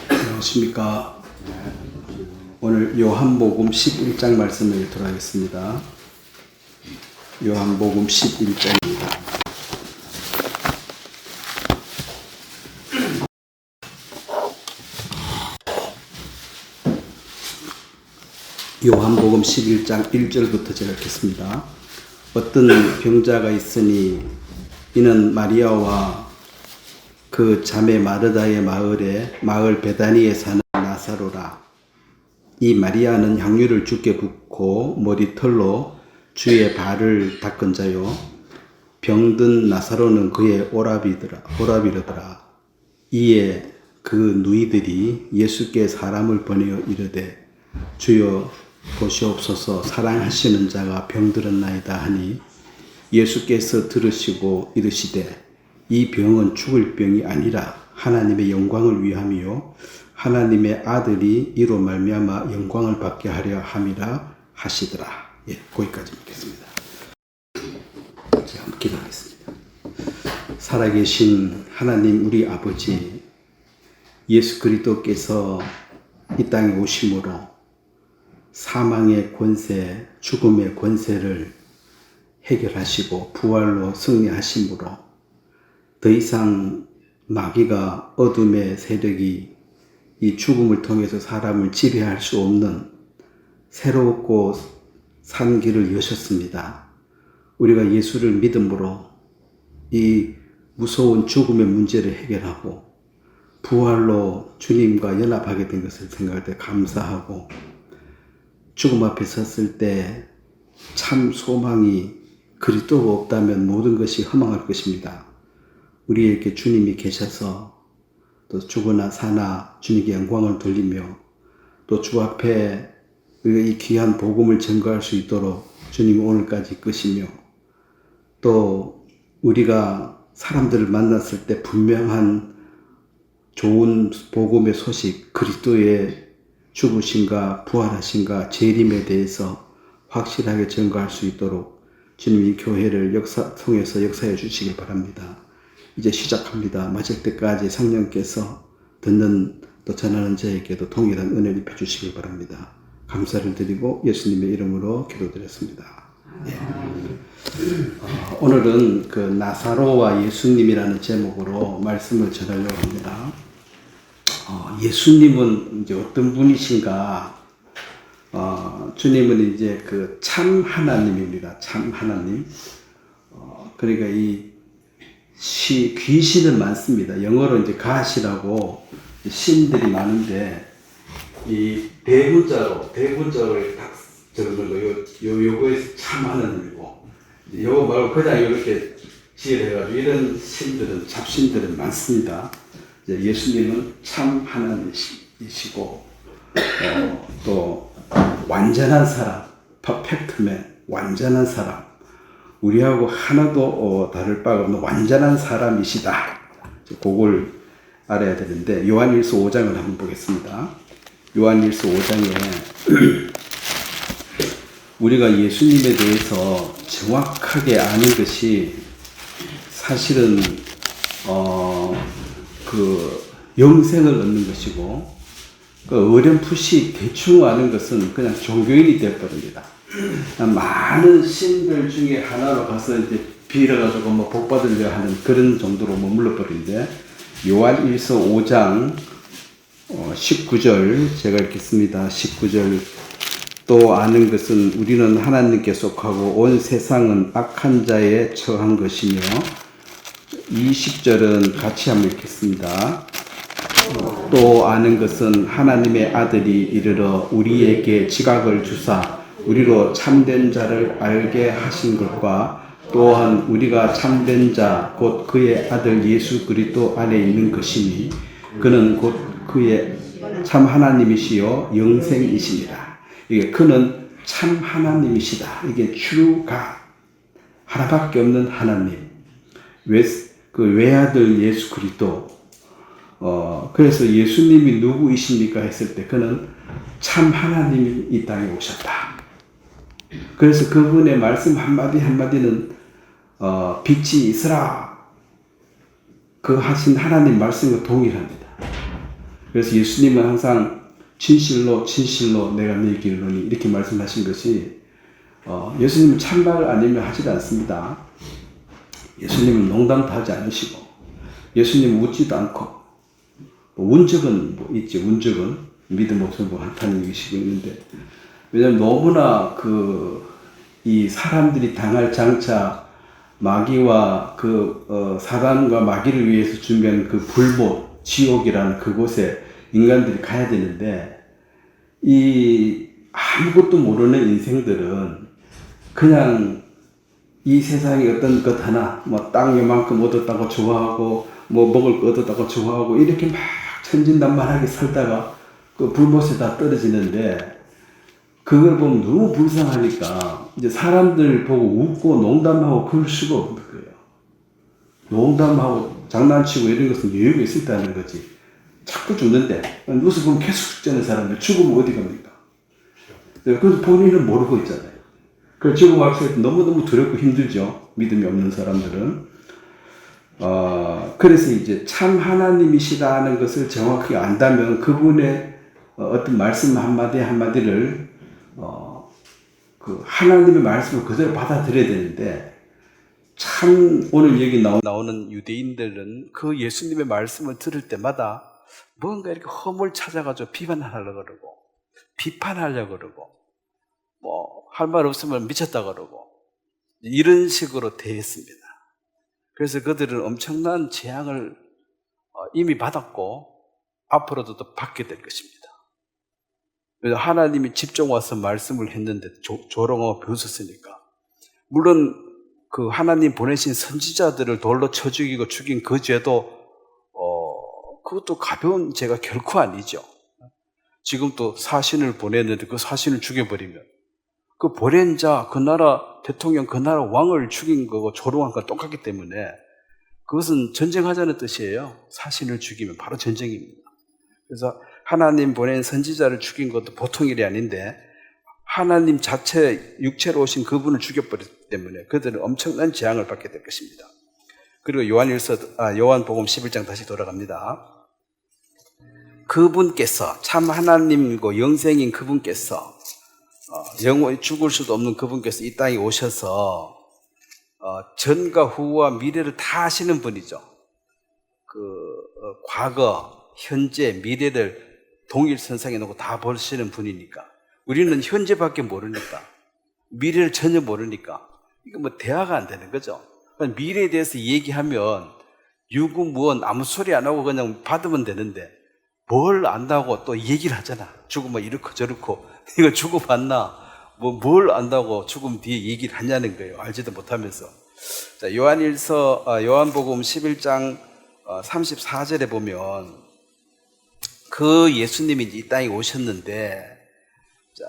안녕하십니까. 오늘 요한복음 11장 말씀을 읽도록 하겠습니다. 요한복음 11장입니다. 요한복음 11장 1절부터 제가 읽겠습니다. 어떤 병자가 있으니 이는 마리아와 그 자매 마르다의 마을 베다니에 사는 나사로라. 이 마리아는 향유를 주께 붓고 머리털로 주의 발을 닦은 자요, 병든 나사로는 그의 오라비더라. 이에 그 누이들이 예수께 사람을 보내어 이르되 주여 보시옵소서, 사랑하시는 자가 병들었나이다 하니 예수께서 들으시고 이르시되 이 병은 죽을 병이 아니라 하나님의 영광을 위함이요 하나님의 아들이 이로 말미암아 영광을 받게 하려 함이라 하시더라. 거기까지 읽겠습니다. 제가 기도하겠습니다. 살아계신 하나님 우리 아버지, 예수 그리스도께서 이 땅에 오심으로 사망의 권세, 죽음의 권세를 해결하시고 부활로 승리하심으로 더 이상 마귀가, 어둠의 세력이 이 죽음을 통해서 사람을 지배할 수 없는 새롭고 산 길을 여셨습니다. 우리가 예수를 믿음으로 이 무서운 죽음의 문제를 해결하고 부활로 주님과 연합하게 된 것을 생각할 때 감사하고, 죽음 앞에 섰을 때 참 소망이 그리스도가 없다면 모든 것이 허망할 것입니다. 우리에게 주님이 계셔서 또 죽으나 사나 주님께 영광을 돌리며 또 주 앞에 우리가 이 귀한 복음을 전거할 수 있도록 주님이 오늘까지 이끄시며, 또 우리가 사람들을 만났을 때 분명한 좋은 복음의 소식, 그리스도의 죽으심과 부활하심과 재림에 대해서 확실하게 전거할 수 있도록 주님이 교회를 통해서 역사해 주시길 바랍니다. 이제 시작합니다. 마칠 때까지 성령께서 듣는 또 전하는 자에게도 동일한 은혜를 입혀주시길 바랍니다. 감사를 드리고 예수님의 이름으로 기도드렸습니다. 오늘은 그 나사로와 예수님이라는 제목으로 말씀을 전하려고 합니다. 예수님은 이제 어떤 분이신가? 주님은 이제 그 참 하나님입니다. 참 하나님. 그러니까 귀신은 많습니다. 영어로 이제 God이라고 신들이 많은데, 이 대문자로 딱 적는 거, 요거에서 참 하나님이고, 요거 말고 그냥 이렇게 지어해가지고 이런 신들은, 잡신들은 많습니다. 예수님은 참 하나님이시고, 또 완전한 사람, 퍼펙트맨, 완전한 사람, 우리하고 하나도 다를 바가 없는 완전한 사람이시다. 그걸 알아야 되는데, 요한일서 5장을 한번 보겠습니다. 요한일서 5장에 우리가 예수님에 대해서 정확하게 아는 것이 사실은 그 영생을 얻는 것이고, 그 어렴풋이 대충 아는 것은 그냥 종교인이 되어버립니다. 많은 신들 중에 하나로 가서 이제 빌어가지고 뭐 복 받으려 하는 그런 정도로 머물러 버린데, 요한일서 5장 19절 제가 읽겠습니다. 19절, 또 아는 것은 우리는 하나님께 속하고 온 세상은 악한 자에 처한 것이며, 20절은 같이 한번 읽겠습니다. 또 아는 것은 하나님의 아들이 이르러 우리에게 지각을 주사 우리로 참된 자를 알게 하신 것과, 또한 우리가 참된 자 곧 그의 아들 예수 그리스도 안에 있는 것이니 그는 곧 그의 참 하나님이시요 영생이시니라. 이게 그는 참 하나님이시다. 이게 true God, 하나밖에 없는 하나님, 그 외아들 예수 그리스도. 그래서 예수님이 누구이십니까 했을 때 그는 참 하나님이 이 땅에 오셨다. 그래서 그분의 말씀 한마디 한마디는 빛이 있으라 그 하신 하나님 말씀과 동일합니다. 그래서 예수님은 항상 진실로 진실로 내가 너희에게 이르노니 이렇게 말씀하신 것이 예수님은 참말 아니면 하지 않습니다. 예수님은 농담도 하지 않으시고 예수님은 웃지도 않고 운적은 뭐 있지. 운적은 믿음 없으면 뭐 한타는 얘기시고 있는데 왜냐하면 너무나 이 사람들이 당할 장차 마귀와 사단과 마귀를 위해서 준비한 그 불못 지옥이라는 그곳에 인간들이 가야 되는데 이 아무것도 모르는 인생들은 그냥 이 세상에 어떤 것 하나 뭐 땅 요만큼 얻었다고 좋아하고 뭐 먹을 거 얻었다고 좋아하고 이렇게 막 천진난만하게 살다가 그 불못에 다 떨어지는데 그걸 보면 너무 불쌍하니까 이제 사람들 보고 웃고 농담하고 그럴 수가 없는 거예요. 농담하고 장난치고 이런 것은 여유가 있었다는 거지. 자꾸 죽는데 뉴스 보면 계속 죽자는 사람들 죽으면 어디 갑니까? 그래서 본인은 모르고 있잖아요. 그 죽음 앞에서 너무너무 두렵고 힘들죠. 믿음이 없는 사람들은. 그래서 이제 참 하나님이시다는 것을 정확히 안다면 그분의 어떤 말씀 한마디 한마디를 그 하나님의 말씀을 그대로 받아들여야 되는데 참 오늘 여기 나오는 유대인들은 그 예수님의 말씀을 들을 때마다 뭔가 이렇게 허물 찾아가지고 비판하려고 그러고 비판하려고 그러고 뭐 할 말 없으면 미쳤다 그러고 이런 식으로 대했습니다. 그래서 그들은 엄청난 재앙을 이미 받았고 앞으로도 또 받게 될 것입니다. 그래서 하나님이 직접 와서 말씀을 했는데 조롱하고 비웃었으니까 물론 그 하나님 보내신 선지자들을 돌로 쳐 죽이고 죽인 그 죄도 그것도 가벼운 죄가 결코 아니죠. 지금 또 사신을 보냈는데 그 사신을 죽여버리면 그 보낸 자, 그 나라 대통령, 그 나라 왕을 죽인 거고 조롱한 거 똑같기 때문에 그것은 전쟁하자는 뜻이에요. 사신을 죽이면 바로 전쟁입니다. 그래서 하나님 보낸 선지자를 죽인 것도 보통 일이 아닌데 하나님 자체 육체로 오신 그분을 죽여버렸기 때문에 그들은 엄청난 재앙을 받게 될 것입니다. 그리고 요한복음 11장 다시 돌아갑니다. 그분께서 참 하나님이고 영생인 그분께서 영원히 죽을 수도 없는 그분께서 이 땅에 오셔서 전과 후와 미래를 다 아시는 분이죠. 과거, 현재, 미래를 동일선상에 놓고 다 보시는 분이니까 우리는 현재밖에 모르니까 미래를 전혀 모르니까 이거 뭐 대화가 안 되는 거죠. 미래에 대해서 얘기하면 유구무원 아무 소리 안 하고 그냥 받으면 되는데 뭘 안다고 또 얘기를 하잖아. 죽으면 이렇고 저렇고 이거 죽어봤나 뭘 안다고 죽음 뒤에 얘기를 하냐는 거예요. 알지도 못하면서. 자, 요한복음 11장 34절에 보면 그 예수님이 이 땅에 오셨는데 자,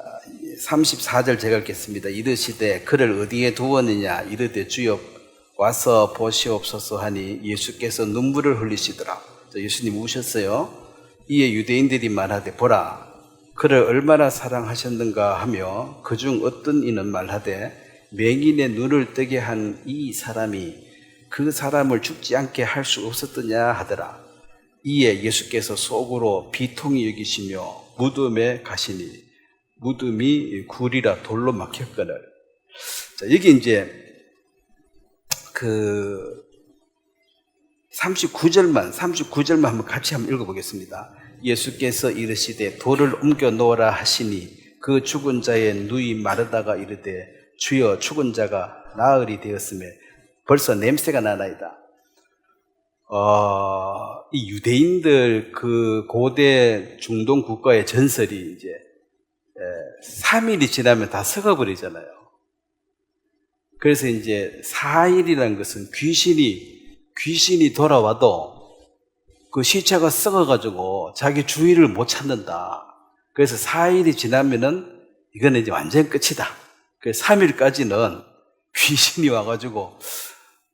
34절 제가 읽겠습니다. 이르시되 그를 어디에 두었느냐 이르되 주여 와서 보시옵소서 하니 예수께서 눈물을 흘리시더라. 자, 예수님 우셨어요. 이에 유대인들이 말하되 보라 그를 얼마나 사랑하셨는가 하며 그중 어떤 이는 말하되 맹인의 눈을 뜨게 한 이 사람이 그 사람을 죽지 않게 할 수 없었더냐 하더라. 이에 예수께서 속으로 비통히 여기시며 무덤에 가시니 무덤이 굴이라 돌로 막혔거늘. 자, 여기 이제 39절만 한번 같이 한번 읽어보겠습니다. 예수께서 이르시되 돌을 옮겨 놓으라 하시니 그 죽은 자의 누이 마르다가 이르되 주여 죽은 자가 나으리 되었음에 벌써 냄새가 나나이다. 이 유대인들 그 고대 중동 국가의 전설이 이제 3일이 지나면 다 썩어버리잖아요. 그래서 이제 4일이라는 것은 귀신이 돌아와도 그 시체가 썩어가지고 자기 주인을 못 찾는다. 그래서 4일이 지나면은 이거는 이제 완전 끝이다. 그래서 3일까지는 귀신이 와가지고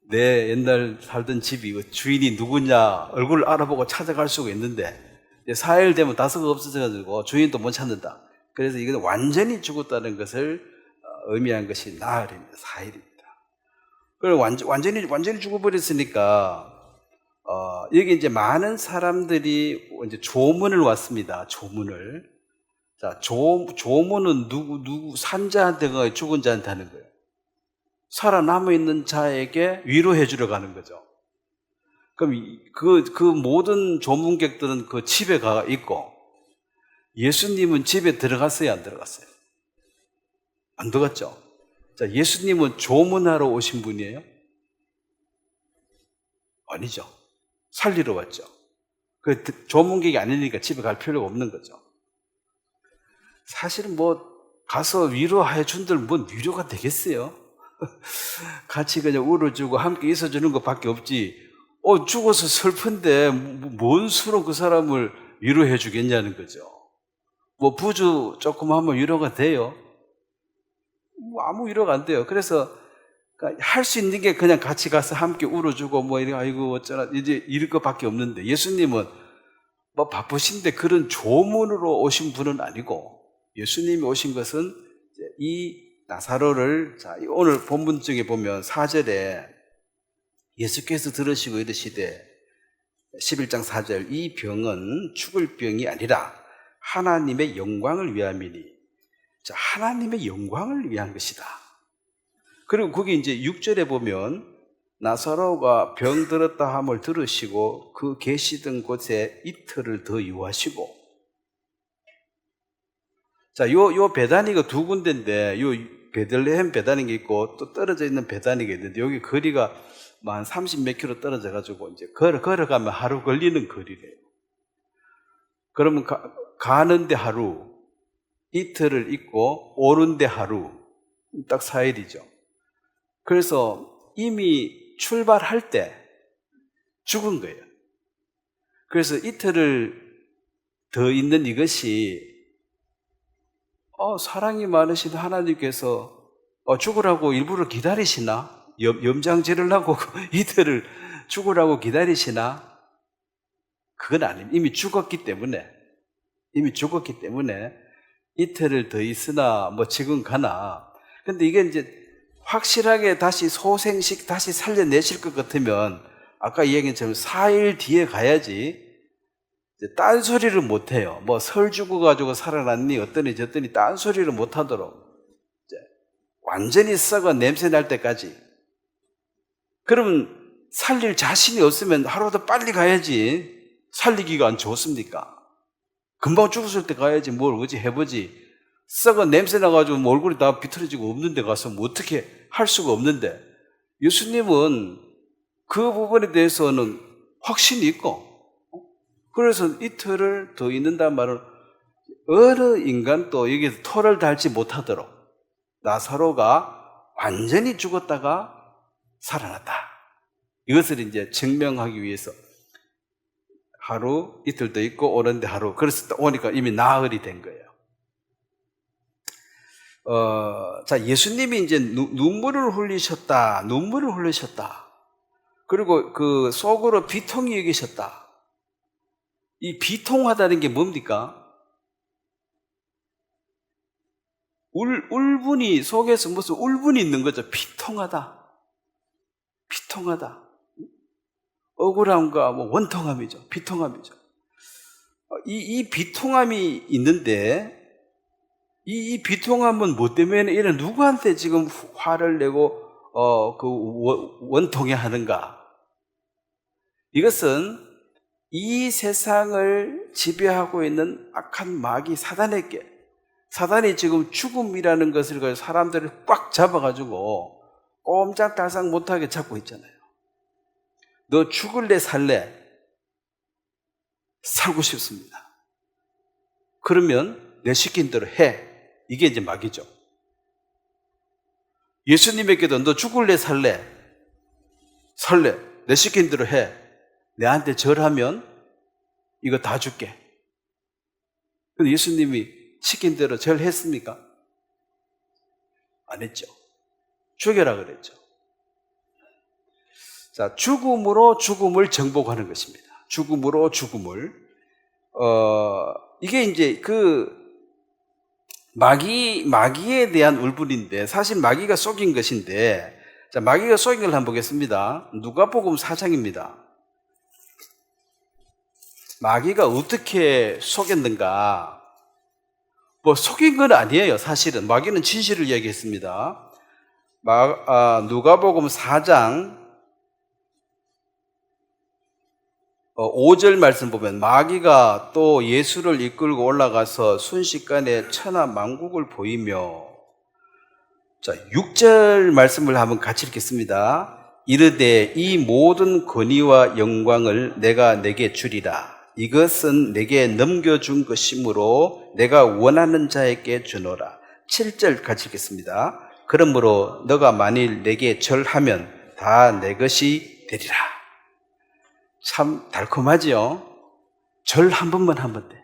내 옛날 살던 집이 주인이 누구냐 얼굴을 알아보고 찾아갈 수가 있는데 4일 되면 다 썩어 없어져가지고 주인도 못 찾는다. 그래서 이건 완전히 죽었다는 것을 의미한 것이 나흘입니다. 4일입니다. 그리고 완전히 죽어버렸으니까 여기 이제 많은 사람들이 이제 조문을 왔습니다. 조문을. 자, 조문은 누구, 산자한테, 죽은 자한테 하는 거예요. 살아남아 있는 자에게 위로해 주러 가는 거죠. 그럼 그 모든 조문객들은 그 집에 가 있고, 예수님은 집에 들어갔어요, 안 들어갔어요? 안 들어갔죠? 자, 예수님은 조문하러 오신 분이에요? 아니죠. 살리러 왔죠. 그 조문객이 아니니까 집에 갈 필요가 없는 거죠. 사실은 가서 위로해 준들 위로가 되겠어요? 같이 그냥 울어주고 함께 있어주는 것밖에 없지. 죽어서 슬픈데 뭔 수로 그 사람을 위로해 주겠냐는 거죠. 부주 조금 하면 위로가 돼요? 아무 위로가 안 돼요. 그래서 할 수 있는 게 그냥 같이 가서 함께 울어주고 이래 아이고 어쩌나 이제 이럴 것밖에 없는데, 예수님은 바쁘신데 그런 조문으로 오신 분은 아니고, 예수님이 오신 것은 이 나사로를, 자, 오늘 본문 중에 보면 4절에 예수께서 들으시고 이르시되, 11장 4절, 이 병은 죽을 병이 아니라 하나님의 영광을 위함이니. 자, 하나님의 영광을 위한 것이다. 그리고 거기 이제 6절에 보면 나사로가 병들었다 함을 들으시고 그 계시던 곳에 이틀을 더 유하시고. 자, 요 베다니가 두 군데인데, 요 베들레헴 베다니가 있고 또 떨어져 있는 베다니가 있는데, 여기 거리가 한 30몇 킬로 떨어져 가지고 이제 걸어가면 하루 걸리는 거리래요. 그러면 가는데 하루, 이틀을 있고 오는데 하루, 딱 4일이죠. 그래서 이미 출발할 때 죽은 거예요. 그래서 이틀을 더 있는 이것이 사랑이 많으신 하나님께서 죽으라고 일부러 기다리시나? 염장 지르려고 이틀을 죽으라고 기다리시나? 그건 아닙니다. 이미 죽었기 때문에 이틀을 더 있으나 지금 가나. 근데 이게 이제 확실하게 다시 소생식 다시 살려내실 것 같으면 아까 이야기처럼 4일 뒤에 가야지 딴소리를 못해요. 설 죽어가지고 살아났니 어떠니 저떠니 딴소리를 못하도록 완전히 썩어 냄새 날 때까지. 그러면 살릴 자신이 없으면 하루도 빨리 가야지. 살리기가 안 좋습니까? 금방 죽었을 때 가야지. 뭘 어찌 해보지. 썩어 냄새 나가지고 얼굴이 다 비틀어지고 없는데 가서 어떻게 할 수가 없는데, 예수님은 그 부분에 대해서는 확신이 있고, 그래서 이틀을 더 있는단 말은 어느 인간도 여기서 토를 달지 못하도록 나사로가 완전히 죽었다가 살아났다, 이것을 이제 증명하기 위해서 하루 이틀 더 있고 오는데 하루, 그래서 오니까 이미 나흘이 된 거예요. 자, 예수님이 이제 눈물을 흘리셨다. 그리고 그 속으로 비통이 여기셨다. 이 비통하다는 게 뭡니까? 울분이 속에서 무슨 울분이 있는 거죠. 비통하다. 억울함과 원통함이죠. 비통함이죠. 이 비통함이 있는데, 이 비통함은 뭐 때문에 이런 누구한테 지금 화를 내고 원통해 하는가? 이것은 이 세상을 지배하고 있는 악한 마귀 사단이 지금 죽음이라는 것을 가지고 사람들을 꽉 잡아가지고 꼼짝달싹 못하게 잡고 있잖아요. 너 죽을래 살래? 살고 싶습니다. 그러면 내 시킨 대로 해. 이게 이제 마귀죠. 예수님에게도 너 죽을래 살래? 내 시킨 대로 해. 내한테 절하면 이거 다 줄게. 근데 예수님이 시킨 대로 절했습니까? 안 했죠. 죽여라 그랬죠. 자, 죽음으로 죽음을 정복하는 것입니다. 죽음으로 죽음을. 이게 이제 마귀에 대한 울분인데, 사실 마귀가 속인 것인데, 자, 마귀가 속인 걸 한번 보겠습니다. 누가복음 4장입니다. 마귀가 어떻게 속였는가? 뭐 속인 건 아니에요. 사실은 마귀는 진실을 얘기했습니다. 누가복음 4장 5절 말씀 보면 마귀가 또 예수를 이끌고 올라가서 순식간에 천하 만국을 보이며, 자 6절 말씀을 한번 같이 읽겠습니다. 이르되 이 모든 권위와 영광을 내가 내게 주리라. 이것은 내게 넘겨준 것이므로 내가 원하는 자에게 주노라. 7절 같이 읽겠습니다. 그러므로 너가 만일 내게 절하면 다 내 것이 되리라. 참 달콤하지요? 절 한 번만 하면 돼.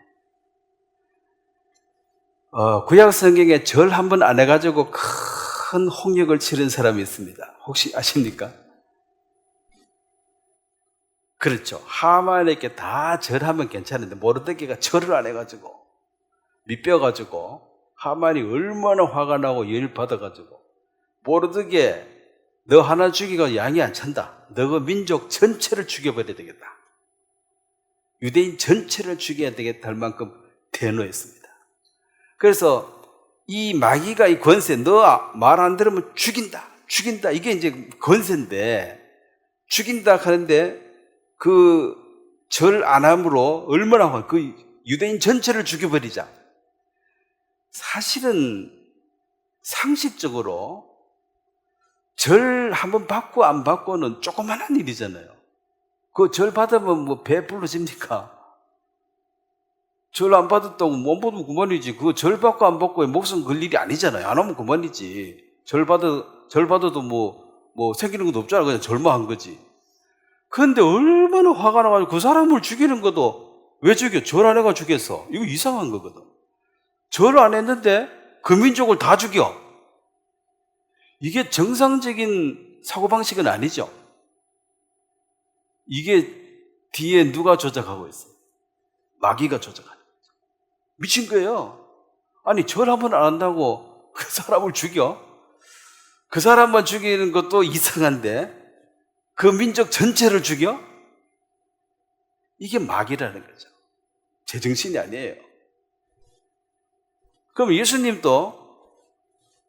구약 성경에 절 한 번 안 해가지고 큰 홍역을 치른 사람이 있습니다. 혹시 아십니까? 그렇죠. 하만에게 다 절하면 괜찮은데 모르드게가 절을 안 해가지고 밑벼가지고 하만이 얼마나 화가 나고 열 받아가지고 모르드게 너 하나 죽이고 양이 안 찬다. 너가 민족 전체를 죽여버려야 되겠다. 유대인 전체를 죽여야 되겠다 할 만큼 대노했습니다. 그래서 이 마귀가 이 권세, 너 말 안 들으면 죽인다. 이게 이제 권세인데 죽인다 하는데 그 절 안 함으로 얼마나 그 유대인 전체를 죽여버리자. 사실은 상식적으로 절 한번 받고 안 받고는 조그만한 일이잖아요. 그 절 받으면 뭐 배 불러집니까? 절 안 받았다고 못 받으면 그만이지. 그 절 받고 안 받고에 목숨 걸 일이 아니잖아요. 안 하면 그만이지. 절 받아도 뭐 생기는 것도 없잖아. 그냥 절만 한 거지. 그런데 얼마나 화가 나가지고 그 사람을 죽이는 것도 왜 죽여? 절 안 해가 죽였어. 이거 이상한 거거든. 절 안 했는데 그 민족을 다 죽여. 이게 정상적인 사고방식은 아니죠. 이게 뒤에 누가 조작하고 있어요? 마귀가 조작하는 거죠. 미친 거예요. 아니 절 한 번 안 한다고 그 사람을 죽여? 그 사람만 죽이는 것도 이상한데 그 민족 전체를 죽여? 이게 마귀라는 거죠. 제정신이 아니에요. 그럼 예수님도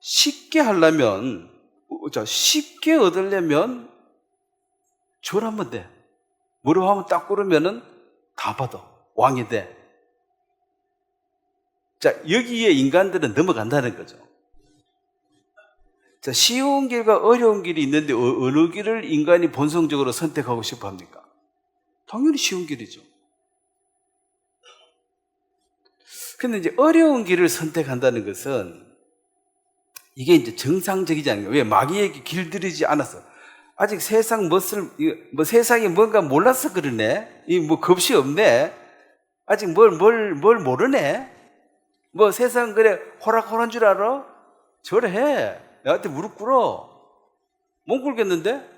쉽게 하려면, 쉽게 얻으려면 절 하면 돼. 무릎 한번 딱 꿇으면은 다 받아. 왕이 돼. 자, 여기에 인간들은 넘어간다는 거죠. 자, 쉬운 길과 어려운 길이 있는데 어느 길을 인간이 본성적으로 선택하고 싶어 합니까? 당연히 쉬운 길이죠. 근데 이제 어려운 길을 선택한다는 것은 이게 이제 정상적이지 않은 거예요. 왜? 마귀에게 길들이지 않았어. 아직 세상이 뭔가 몰라서 그러네? 겁이 없네? 아직 뭘 모르네? 세상 그래, 호락호락한 줄 알아? 절해. 나한테 무릎 꿇어. 못 꿇겠는데?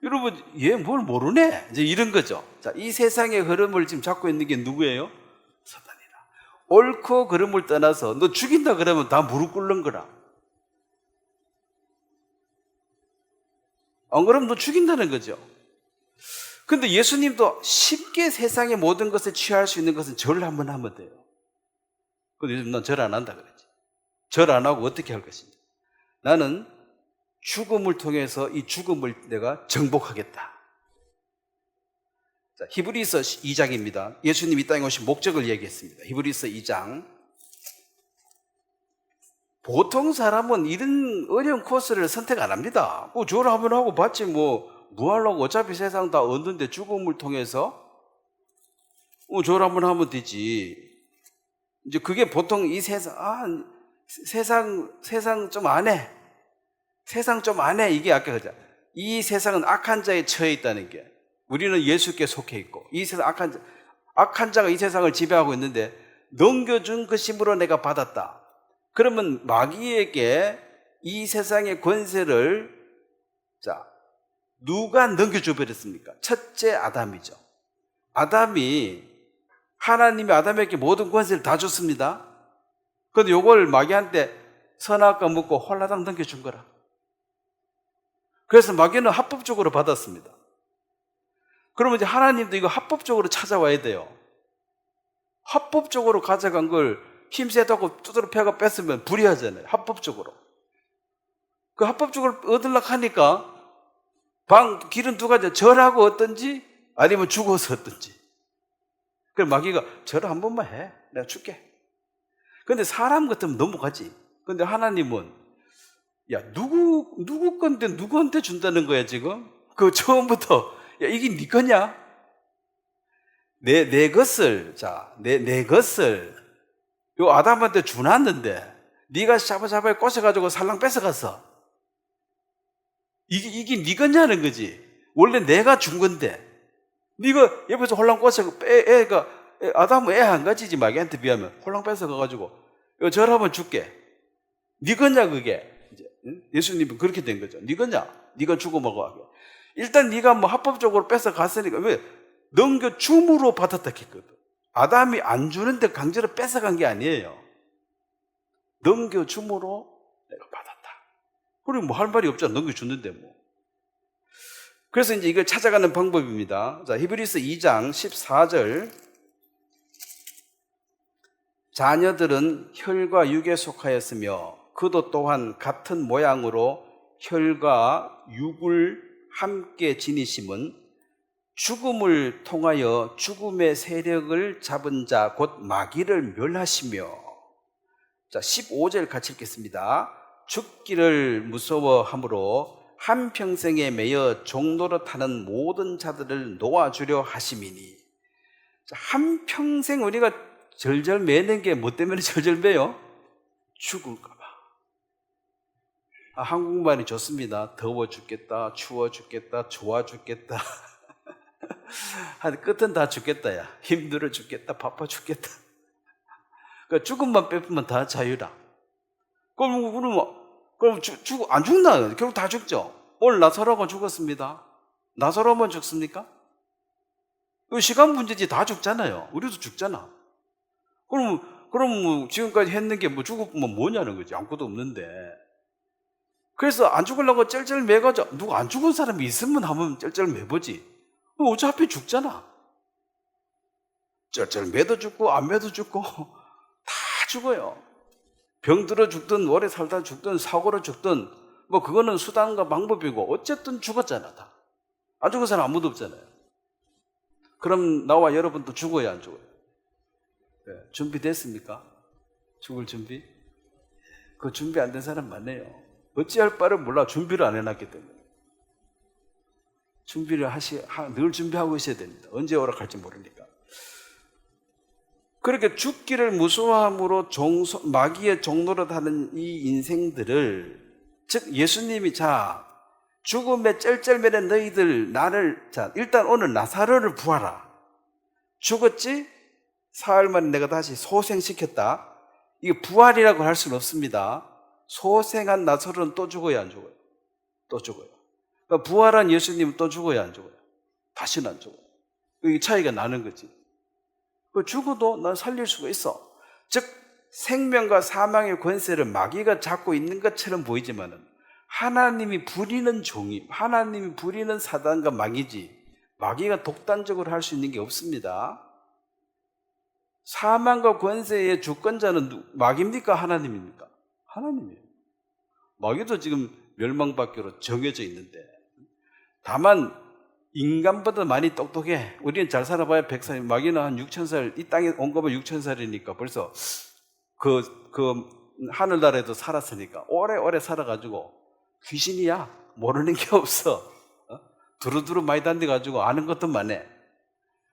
여러분, 얘 뭘 모르네? 이제 이런 거죠. 자, 이 세상의 흐름을 지금 잡고 있는 게 누구예요? 사탄이다. 옳고 그름을 떠나서 너 죽인다 그러면 다 무릎 꿇는 거라. 안 그러면 너 죽인다는 거죠. 근데 예수님도 쉽게 세상의 모든 것을 취할 수 있는 것은 절을 한번 하면 돼요. 근데 요즘 난 절 안 한다 그랬지. 절 안 하고 어떻게 할 것인지. 나는 죽음을 통해서 이 죽음을 내가 정복하겠다. 자, 히브리서 2장입니다. 예수님이 이 땅에 오신 목적을 얘기했습니다. 히브리서 2장. 보통 사람은 이런 어려운 코스를 선택 안 합니다. 절 한번 하고 봤지 뭐 하려고 어차피 세상 다 얻는데 죽음을 통해서 절 한번 하면 되지. 이제 그게 보통 이 세상 좀 안 해. 세상 좀 안 해. 이게 아까 그죠. 이 세상은 악한 자에 처해 있다는 게. 우리는 예수께 속해 있고 이 세상 악한 자가 이 세상을 지배하고 있는데 넘겨준 것임으로 내가 받았다. 그러면 마귀에게 이 세상의 권세를 누가 넘겨줘 버렸습니까? 첫째 아담이죠. 하나님이 아담에게 모든 권세를 다 줬습니다. 그런데 이걸 마귀한테 선악과 먹고 홀라당 넘겨준 거라. 그래서 마귀는 합법적으로 받았습니다. 그러면 이제 하나님도 이거 합법적으로 찾아와야 돼요. 합법적으로 가져간 걸 힘세다고 두드러 패가 뺐으면 불의하잖아요. 합법적으로. 그 합법적으로 얻으려고 하니까 길은 두 가지. 절하고 얻든지 아니면 죽어서 얻든지. 그럼 마귀가 절을 한 번만 해. 내가 줄게. 근데 사람 같으면 넘어가지. 근데 하나님은 야, 누구 건데 누구한테 준다는 거야, 지금? 그 처음부터 야, 이게 네 거냐? 내 것을 요 아담한테 주놨는데 네가 샤바샤바에 꼬셔가지고 살랑 뺏어갔어. 이게 네 거냐는 거지. 원래 내가 준 건데 네가 옆에서 홀랑 꼬셔 아담은 애 한 가지지. 마귀한테 비하면 홀랑 뺏어가가지고 이거 절하면 줄게. 네 거냐 그게. 이제 예수님은 그렇게 된 거죠. 네 거냐? 네가 주고 먹어. 일단 네가 뭐 합법적으로 뺏어갔으니까 왜 넘겨줌으로 받았다 했거든. 아담이 안 주는데 강제로 뺏어간 게 아니에요. 넘겨줌으로 내가 받았다. 그리고 뭐 할 말이 없잖아. 넘겨줬는데 뭐. 그래서 이제 이걸 찾아가는 방법입니다. 자, 히브리서 2장 14절. 자녀들은 혈과 육에 속하였으며 그도 또한 같은 모양으로 혈과 육을 함께 지니심은 죽음을 통하여 죽음의 세력을 잡은 자 곧 마귀를 멸하시며. 자, 15절 같이 읽겠습니다. 죽기를 무서워함으로 한평생에 매여 종노릇하는 모든 자들을 놓아주려 하심이니. 자, 한평생 우리가 절절 매는 게 뭐 때문에 절절 매요? 죽을까 봐. 한국말이 좋습니다. 더워 죽겠다, 추워 죽겠다, 좋아 죽겠다. 끝은 다 죽겠다. 야, 힘들어 죽겠다, 바빠 죽겠다. 그러니까 죽음만 빼면 다 자유라. 그럼 안 죽나? 결국 다 죽죠. 오늘 나사로가 죽었습니다. 나사로만 죽습니까? 시간 문제지. 다 죽잖아요. 우리도 죽잖아. 그럼 지금까지 했는 게 뭐 죽으면 뭐냐는 거지. 아무것도 없는데. 그래서 안 죽으려고 쩔쩔 매가지고, 누가 안 죽은 사람이 있으면 한번 쩔쩔 매보지. 어차피 죽잖아. 쩔쩔 매도 죽고 안 매도 죽고 다 죽어요. 병들어 죽든 오래 살다 죽든 사고로 죽든 뭐 그거는 수단과 방법이고 어쨌든 죽었잖아. 다. 안 죽은 사람 아무도 없잖아요. 그럼 나와 여러분도 죽어야 안 죽어요? 네. 준비됐습니까? 죽을 준비? 그 준비 안 된 사람 많네요. 어찌할 바를 몰라. 준비를 안 해놨기 때문에. 준비를 늘 준비하고 있어야 됩니다. 언제 오락할지 모르니까. 그렇게 죽기를 무서워함으로 마귀의 종노릇하는 이 인생들을, 즉 예수님이 죽음에 쩔쩔매는 너희들 일단 오늘 나사로를 부하라. 죽었지? 사흘 만에 내가 다시 소생시켰다. 이게 부활이라고 할 수는 없습니다. 소생한 나사로는 또 죽어야 안 죽어요? 또 죽어요. 그러니까 부활한 예수님은 또 죽어야 안 죽어요? 다시는 안 죽어요. 이 차이가 나는 거지. 죽어도 난 살릴 수가 있어. 즉 생명과 사망의 권세를 마귀가 잡고 있는 것처럼 보이지만은 하나님이 부리는 하나님이 부리는 사단과 마귀지 마귀가 독단적으로 할 수 있는 게 없습니다. 사망과 권세의 주권자는 마귀입니까? 하나님입니까? 하나님이에요. 마귀도 지금 멸망받기로 정해져 있는데, 다만 인간보다 많이 똑똑해. 우리는 잘 살아봐야 100살, 마귀는 한 6,000살, 이 땅에 온 거면 6,000살이니까 벌써 그 하늘나라에도 살았으니까 오래오래 살아가지고 귀신이야. 모르는 게 없어. 두루두루 많이 다녀가지고 아는 것도 많네.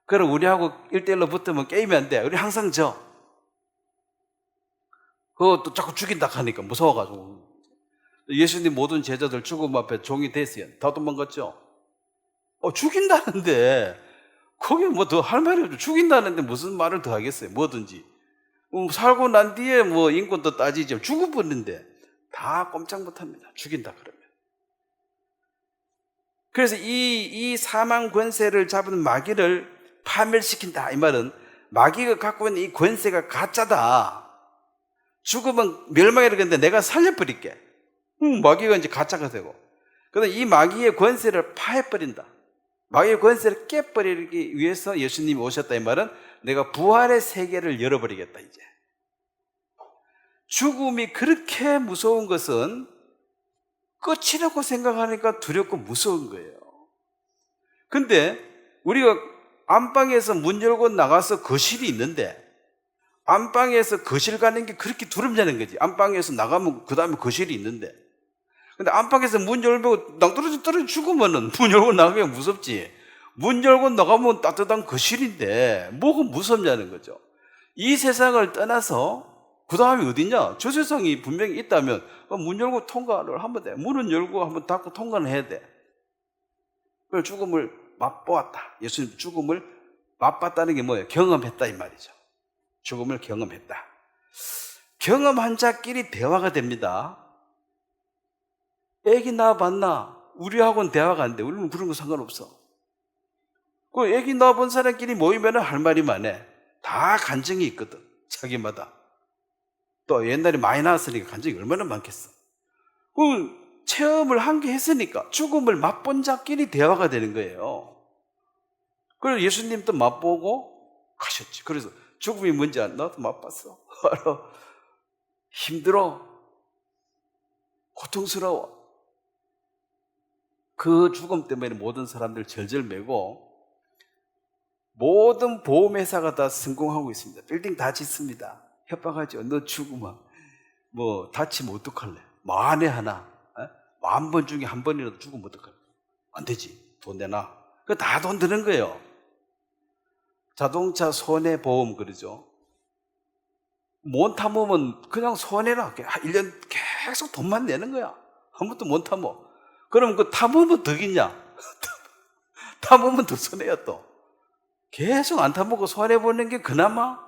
그럼 우리하고 1대1로 붙으면 게임이 안 돼. 우리 항상 져. 그것도 자꾸 죽인다 하니까 무서워가지고. 예수님 모든 제자들 죽음 앞에 종이 됐어요. 다 도망갔죠. 죽인다는데 거기 뭐 더 할 말이 없죠. 죽인다는데 무슨 말을 더 하겠어요. 뭐든지. 살고 난 뒤에 뭐 인권도 따지죠. 죽어버렸는데 다 꼼짝 못합니다. 죽인다 그러면. 그래서 이 사망 권세를 잡은 마귀를 파멸시킨다. 이 말은 마귀가 갖고 있는 이 권세가 가짜다. 죽으면 멸망이라 그랬는데 내가 살려버릴게. 마귀가 이제 가짜가 되고. 그래서 이 마귀의 권세를 파해버린다. 마귀의 권세를 깨버리기 위해서 예수님이 오셨다. 이 말은 내가 부활의 세계를 열어버리겠다. 이제 죽음이 그렇게 무서운 것은 끝이라고 생각하니까 두렵고 무서운 거예요. 근데 우리가 안방에서 문 열고 나가서 거실이 있는데 안방에서 거실 가는 게 그렇게 두렵냐는 거지. 안방에서 나가면 그 다음에 거실이 있는데, 근데 안방에서 문 열고 낭떠러지 떨어져 죽으면은 문 열고 나가기가 무섭지. 문 열고 나가면 따뜻한 거실인데 뭐가 무섭냐는 거죠. 이 세상을 떠나서 그 다음에 어디냐? 저 세상이 분명히 있다면 문 열고 통과를 하면 돼. 문은 열고 한번 닫고 통과는 해야 돼. 그걸 죽음을 맛보았다. 예수님 죽음을 맛봤다는 게 뭐예요? 경험했다 이 말이죠. 죽음을 경험했다. 경험한 자끼리 대화가 됩니다. 애기 낳아봤나? 우리하고는 대화가 안 돼. 우리는 그런 거 상관없어. 그 애기 낳아본 사람끼리 모이면 할 말이 많아. 다 간증이 있거든. 자기마다. 또 옛날에 많이 나왔으니까 간증이 얼마나 많겠어. 그 체험을 한 게 했으니까 죽음을 맛본 자끼리 대화가 되는 거예요. 그래서 예수님도 맛보고 가셨지. 그래서 죽음이 뭔지 알아? 나도 맛봤어. 힘들어. 고통스러워. 그 죽음 때문에 모든 사람들 절절매고 모든 보험회사가 다 성공하고 있습니다. 빌딩 다 짓습니다. 협박하죠. 너 죽으면 뭐 다치면 어떡할래? 만에 하나, 10,000번 중에 한 번이라도 죽으면 어떡할래? 안 되지. 돈 내놔. 그거 다 돈 드는 거예요. 자동차 손해보험 그러죠. 못 타보면 그냥 손해라. 1년 계속 돈만 내는 거야. 한 번도 못 타보. 그럼 그 타보면 덕이냐? 타보면 더 손해야 또. 계속 안 타보고 손해보는 게 그나마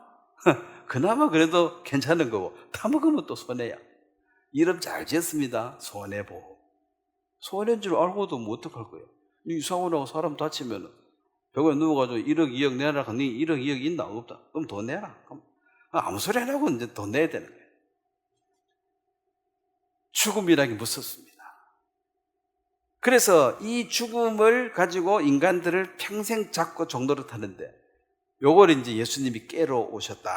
그래도 괜찮은 거고, 타먹으면 또 손해야. 이름 잘 지었습니다. 손해보험. 손해인 줄 알고도 뭐 어떡할 거예요? 이 사고 나고 사람 다치면 병원에 누워가지고 1억, 2억 내라. 니 1억, 2억 있나? 없다. 그럼 돈 내라. 그럼 아무 소리 안 하고 이제 돈 내야 되는 거예요. 죽음이라는 게 무섭습니다. 그래서 이 죽음을 가지고 인간들을 평생 잡고 종노릇 하는데, 요걸 이제 예수님이 깨러 오셨다.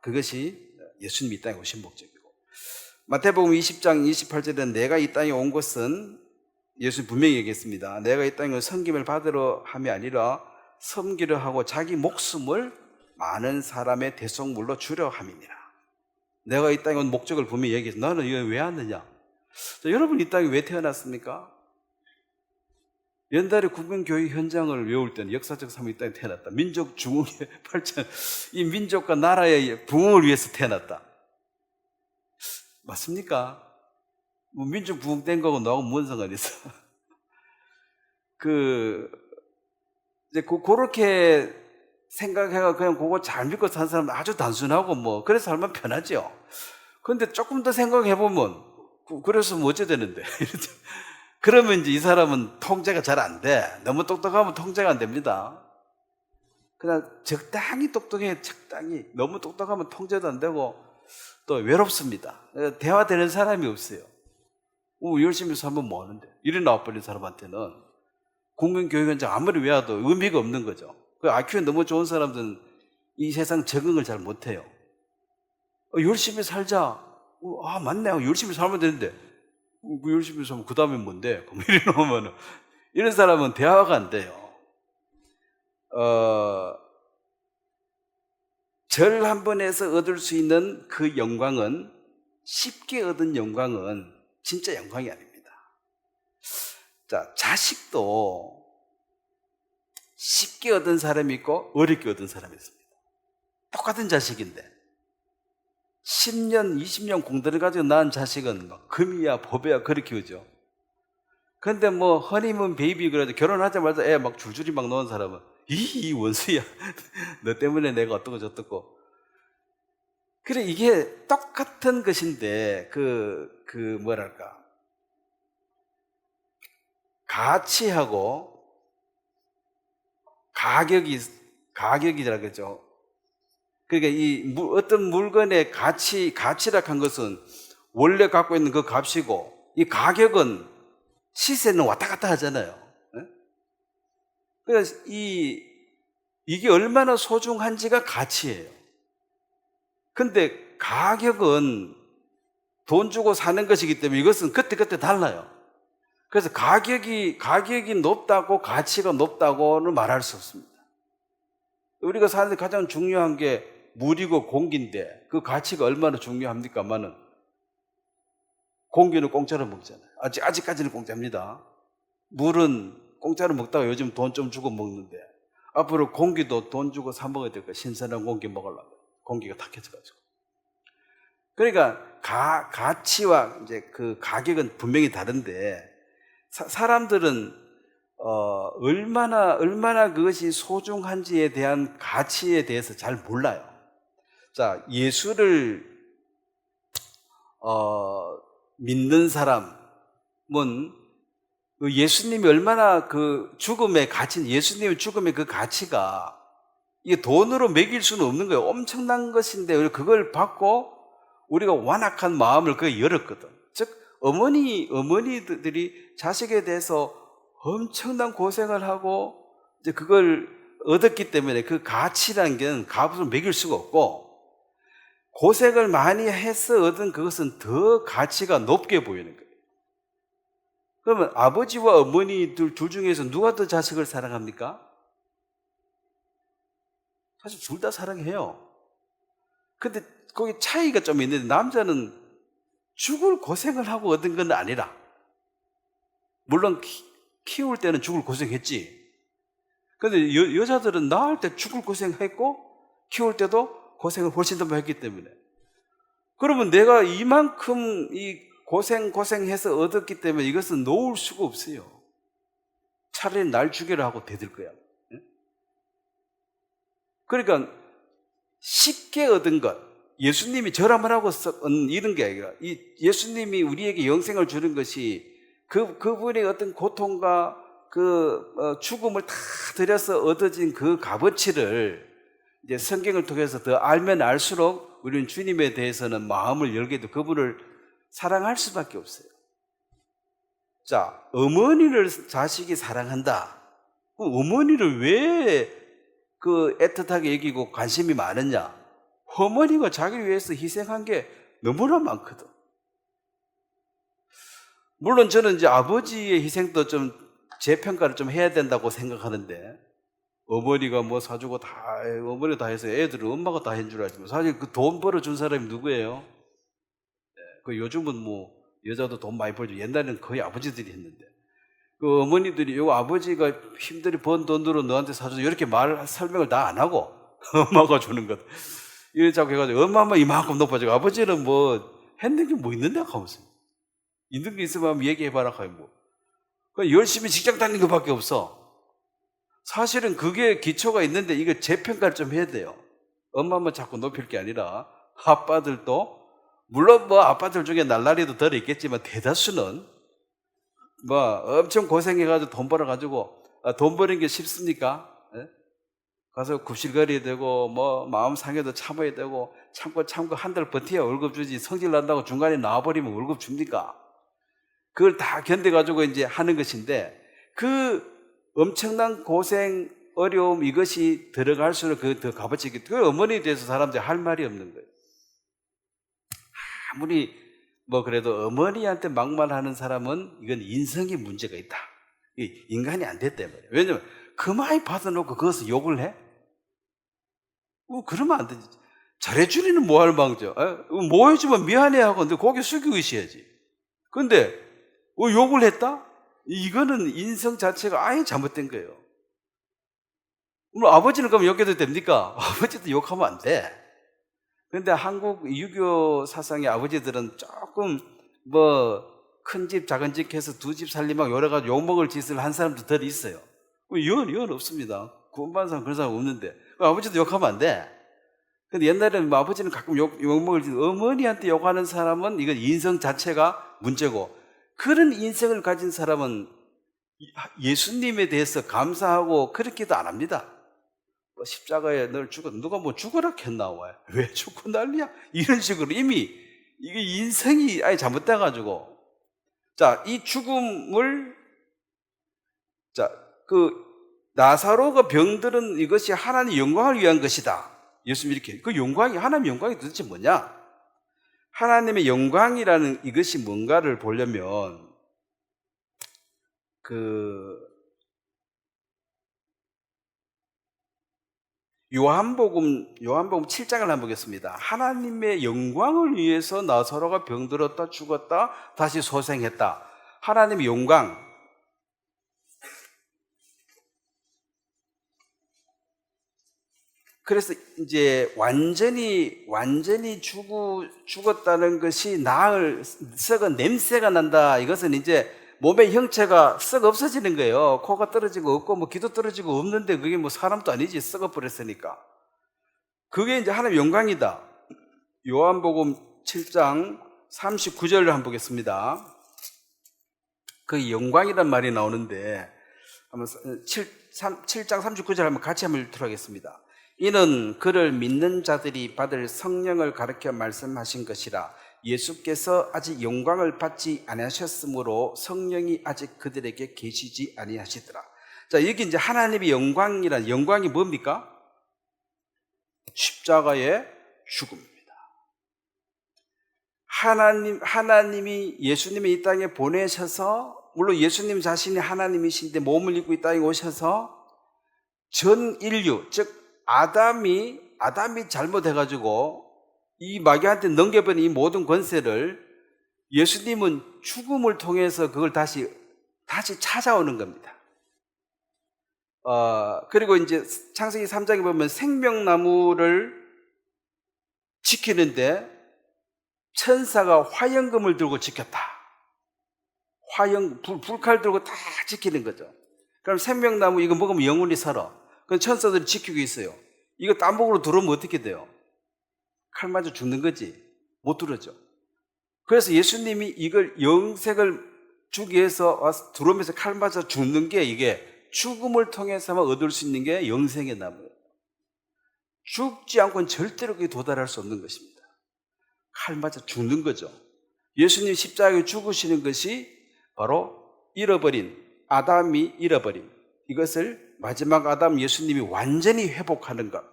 그것이 예수님이 이 땅에 오신 목적이고, 마태복음 20장 28절에는 내가 이 땅에 온 것은, 예수님 분명히 얘기했습니다. 내가 이 땅에 섬김을 받으러 함이 아니라 섬기려 하고 자기 목숨을 많은 사람의 대속물로 주려 함이니라. 내가 이 땅에 온 목적을 분명히 얘기해서, 나는 이거 왜 왔느냐? 자, 여러분 이 땅에 왜 태어났습니까? 연달에 국민교회 현장을 외울 때는 역사적 삶이 이 땅에 태어났다. 민족 중흥의 8천, 이 민족과 나라의 부흥을 위해서 태어났다. 맞습니까? 뭐 민족 부흥된 거하고 너하고 뭔 상관이 있어? 이제 그렇게 생각해가 그냥 그거 잘 믿고 산 사람은 아주 단순하고 뭐 그래서 살면 편하죠. 그런데 조금 더 생각해보면 그래서 뭐 어째 되는데? 그러면 이제 이 사람은 통제가 잘 안 돼. 너무 똑똑하면 통제가 안 됩니다. 그냥 적당히 똑똑해. 적당히. 너무 똑똑하면 통제도 안 되고 또 외롭습니다. 대화되는 사람이 없어요. 열심히 살면 뭐 하는데? 이래 나와버린 사람한테는 국민교육원장 아무리 외워도 의미가 없는 거죠. IQ가 너무 좋은 사람들은 이 세상 적응을 잘 못해요. 열심히 살자. 맞네. 열심히 살면 되는데 열심히 살면 그 다음에 뭔데? 이래 놓으면 이런 사람은 대화가 안 돼요. 절 한 번에서 얻을 수 있는 그 영광은, 쉽게 얻은 영광은 진짜 영광이 아닙니다. 자, 자식도 쉽게 얻은 사람이 있고 어렵게 얻은 사람이 있습니다. 똑같은 자식인데 10년, 20년 공들여 가지고 낳은 자식은 막 금이야 법이야 그렇게 키우죠. 근데 뭐 허니문 베이비 그래도 결혼하자마자 애 막 줄줄이 막 넣은 사람은 이 원수야. 너 때문에 내가 어떻고 저떻고. 그래, 이게 똑같은 것인데 뭐랄까, 가치하고 가격이라 그러죠. 그러니까 이 어떤 물건의 가치라 한 것은 원래 갖고 있는 그 값이고, 이 가격은 시세는 왔다 갔다 하잖아요. 그래서 이게 얼마나 소중한지가 가치예요. 근데 가격은 돈 주고 사는 것이기 때문에 이것은 그때그때 달라요. 그래서 가격이 높다고 가치가 높다고는 말할 수 없습니다. 우리가 사는데 가장 중요한 게 물이고 공기인데 그 가치가 얼마나 중요합니까마는 공기는 공짜로 먹잖아요. 아직까지는 공짜입니다. 물은 공짜로 먹다가 요즘 돈 좀 주고 먹는데 앞으로 공기도 돈 주고 사 먹어야 될 거예요. 신선한 공기 먹으려면 공기가 탁해져가지고. 그러니까 가치와 이제 그 가격은 분명히 다른데 사람들은 얼마나 그것이 소중한지에 대한 가치에 대해서 잘 몰라요. 자, 예수를 믿는 사람은 그 예수님이 얼마나 그 죽음의 가치, 예수님의 죽음의 그 가치가 이게 돈으로 매길 수는 없는 거예요. 엄청난 것인데 그걸 받고 우리가 완악한 마음을 그게 열었거든. 즉 어머니들이 자식에 대해서 엄청난 고생을 하고 이제 그걸 얻었기 때문에 그 가치라는 게 값으로 매길 수가 없고 고생을 많이 해서 얻은 그것은 더 가치가 높게 보이는 거예요. 그러면 아버지와 어머니 둘 중에서 누가 더 자식을 사랑합니까? 사실 둘 다 사랑해요. 근데 거기 차이가 좀 있는데 남자는 죽을 고생을 하고 얻은 건 아니라 물론 키울 때는 죽을 고생했지. 근데 여자들은 낳을 때 죽을 고생했고 키울 때도 고생을 훨씬 더 많이 했기 때문에 그러면 내가 이만큼 이 고생해서 얻었기 때문에 이것은 놓을 수가 없어요. 차라리 날 죽여라 하고 대들 거야. 그러니까 쉽게 얻은 것, 예수님이 저라만 하고 이런 게 아니라 예수님이 우리에게 영생을 주는 것이 그분의 어떤 고통과 죽음을 다 들여서 얻어진 그 값어치를 이제 성경을 통해서 더 알면 알수록 우리는 주님에 대해서는 마음을 열게 돼 그분을 사랑할 수밖에 없어요. 자, 어머니를 자식이 사랑한다. 어머니를 왜 애틋하게 여기고 관심이 많으냐? 어머니가 자기를 위해서 희생한 게 너무나 많거든. 물론 저는 이제 아버지의 희생도 좀 재평가를 좀 해야 된다고 생각하는데 어머니가 뭐 사주고 어머니가 다 해서 애들은 엄마가 다 한 줄 알지만 사실 그 돈 벌어준 사람이 누구예요? 그 요즘은 뭐 여자도 돈 많이 벌죠. 옛날에는 거의 아버지들이 했는데 그 어머니들이 요 아버지가 힘들이 번 돈으로 너한테 사줘서 이렇게 설명을 다 안 하고 엄마가 주는 것 이렇게 자꾸 해가지고 엄마 이만큼 높아지고 아버지는 뭐 했는 게 뭐 있는데 하면서 있는 게 있으면 얘기해봐라 하면 뭐 열심히 직장 다니는 것밖에 없어. 사실은 그게 기초가 있는데 이거 재평가를 좀 해야 돼요. 엄마만 자꾸 높일 게 아니라 아빠들도 물론 뭐 아빠들 중에 날라리도 덜 있겠지만 대다수는 뭐 엄청 고생해가지고 돈 벌어가지고 돈 버는 게 쉽습니까? 예? 가서 굽실거려야 되고 뭐 마음 상해도 참아야 되고 참고 한 달 버텨야 월급 주지. 성질 난다고 중간에 나와버리면 월급 줍니까? 그걸 다 견뎌가지고 이제 하는 것인데 그 엄청난 고생, 어려움 이것이 들어갈수록 더 값어치기. 그 어머니에 대해서 사람들이 할 말이 없는 거예요. 아무리 뭐 그래도 어머니한테 막말하는 사람은 이건 인성에 문제가 있다. 인간이 안 됐다 말이에요. 왜냐면 그 많이 받아놓고 그것을 욕을 해? 그러면 안 되지. 잘해주리는 뭐할 망정. 뭐 해주면 미안해하고 근데 고개 숙이고 있어야지. 근데 욕을 했다? 이거는 인성 자체가 아예 잘못된 거예요. 물론 아버지는 그럼 욕해도 됩니까? 아버지도 욕하면 안 돼. 근데 한국 유교 사상의 아버지들은 조금 뭐 큰 집 작은 집 해서 두 집 살림하고 여러 가지 욕먹을 짓을 한 사람도 덜 있어요. 연 없습니다. 구원받은 사람 그런 사람 없는데 아버지도 욕하면 안 돼. 근데 옛날에는 뭐 아버지는 가끔 욕먹을 짓, 어머니한테 욕하는 사람은 이건 인성 자체가 문제고 그런 인성을 가진 사람은 예수님에 대해서 감사하고 그렇게도 안 합니다. 십자가에 널 죽어 누가 뭐 죽어라 했나 왜 죽고 난리야 이런 식으로 이미 이게 인성이 아예 잘못돼가지고 자 이 죽음을 나사로가 병들은 이것이 하나님의 영광을 위한 것이다. 예수님 이렇게. 그 영광이, 하나님의 영광이 도대체 뭐냐? 하나님의 영광이라는 이것이 뭔가를 보려면 요한복음 7장을 한번 보겠습니다. 하나님의 영광을 위해서 나사로가 병들었다, 죽었다, 다시 소생했다. 하나님의 영광. 그래서 이제 완전히 죽었다는 것이 썩은 냄새가 난다. 이것은 이제 몸의 형체가 썩 없어지는 거예요. 코가 떨어지고 없고, 뭐 귀도 떨어지고 없는데 그게 뭐 사람도 아니지. 썩어 버렸으니까. 그게 이제 하나님의 영광이다. 요한복음 7장 39절을 한번 보겠습니다. 그 영광이란 말이 나오는데, 한번 7장 39절 한번 같이 한번 읽도록 하겠습니다. 이는 그를 믿는 자들이 받을 성령을 가르쳐 말씀하신 것이라. 예수께서 아직 영광을 받지 아니하셨으므로 성령이 아직 그들에게 계시지 아니하시더라. 자, 여기 이제 하나님의 영광이란, 영광이 뭡니까? 십자가의 죽음입니다. 하나님이 예수님을 이 땅에 보내셔서, 물론 예수님 자신이 하나님이신데 몸을 입고 이 땅에 오셔서 전 인류, 즉 아담이 잘못해가지고 이 마귀한테 넘겨버린 이 모든 권세를 예수님은 죽음을 통해서 그걸 다시 찾아오는 겁니다. 그리고 이제 창세기 3장에 보면 생명나무를 지키는데 천사가 화영금을 들고 지켰다. 불칼 들고 다 지키는 거죠. 그럼 생명나무 이거 먹으면 영원히 살아. 그럼 천사들이 지키고 있어요. 이거 땀복으로 들어오면 어떻게 돼요? 칼 맞아 죽는 거지. 못 들어죠. 그래서 예수님이 이걸 영생을 주기 위해서 와서 들어오면서 칼 맞아 죽는 게, 이게 죽음을 통해서만 얻을 수 있는 게 영생의 나무예요. 죽지 않고는 절대로 그게 도달할 수 없는 것입니다. 칼 맞아 죽는 거죠. 예수님 십자가에 죽으시는 것이 바로 아담이 잃어버린 이것을 마지막 아담 예수님이 완전히 회복하는 것,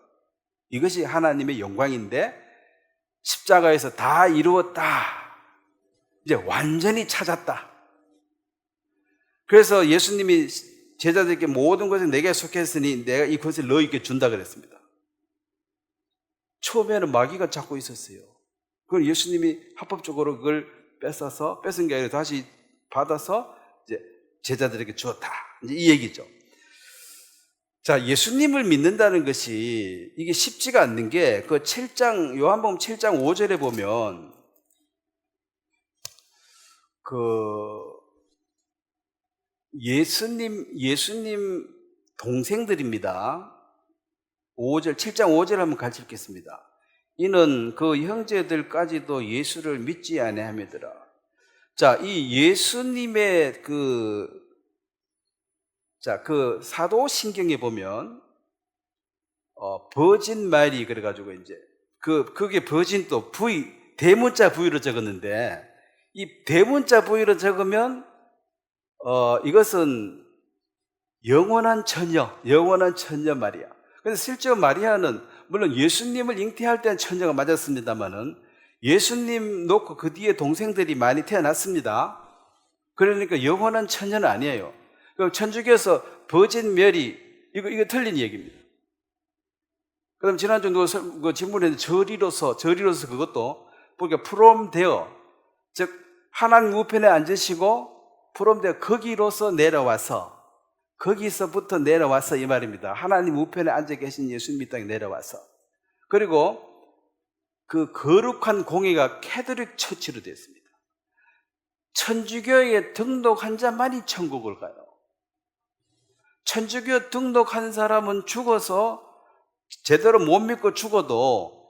이것이 하나님의 영광인데, 십자가에서 다 이루었다, 이제 완전히 찾았다. 그래서 예수님이 제자들에게 모든 것을 내게 속했으니 내가 이 것을 너희에게 준다 그랬습니다. 처음에는 마귀가 잡고 있었어요. 그걸 예수님이 합법적으로 그걸 뺏은 게 아니라 다시 받아서 이제 제자들에게 주었다, 이제 이 얘기죠. 자, 예수님을 믿는다는 것이 이게 쉽지가 않는 게, 그 요한복음 7장 5절에 보면 예수님 동생들입니다. 7장 5절 한번 같이 읽겠습니다. 이는 그 형제들까지도 예수를 믿지 아니하며더라. 자, 이 예수님의 그 사도신경에 보면 버진 마리 그래가지고 이제 그게 버진도 대문자 V로 적었는데, 이 대문자 V로 적으면 이것은 영원한 처녀 마리아. 그래서 실제로 마리아는 물론 예수님을 잉태할 때는 처녀가 맞았습니다만은 예수님 놓고 그 뒤에 동생들이 많이 태어났습니다. 그러니까 영원한 처녀는 아니에요. 그럼 천주교에서 버진 메리, 이거 틀린 얘기입니다. 그럼 지난주 누가 질문했는데 저리로서 그것도 보니까 from there, 즉 하나님 우편에 앉으시고 from there, 거기로서 내려와서, 거기서부터 내려와서 이 말입니다. 하나님 우편에 앉아 계신 예수님 이 땅에 내려와서. 그리고 그 거룩한 공예가 캐톨릭 처치로 되어 있습니다. 천주교에 등록한 자만이 천국을 가요. 천주교 등록한 사람은 죽어서 제대로 못 믿고 죽어도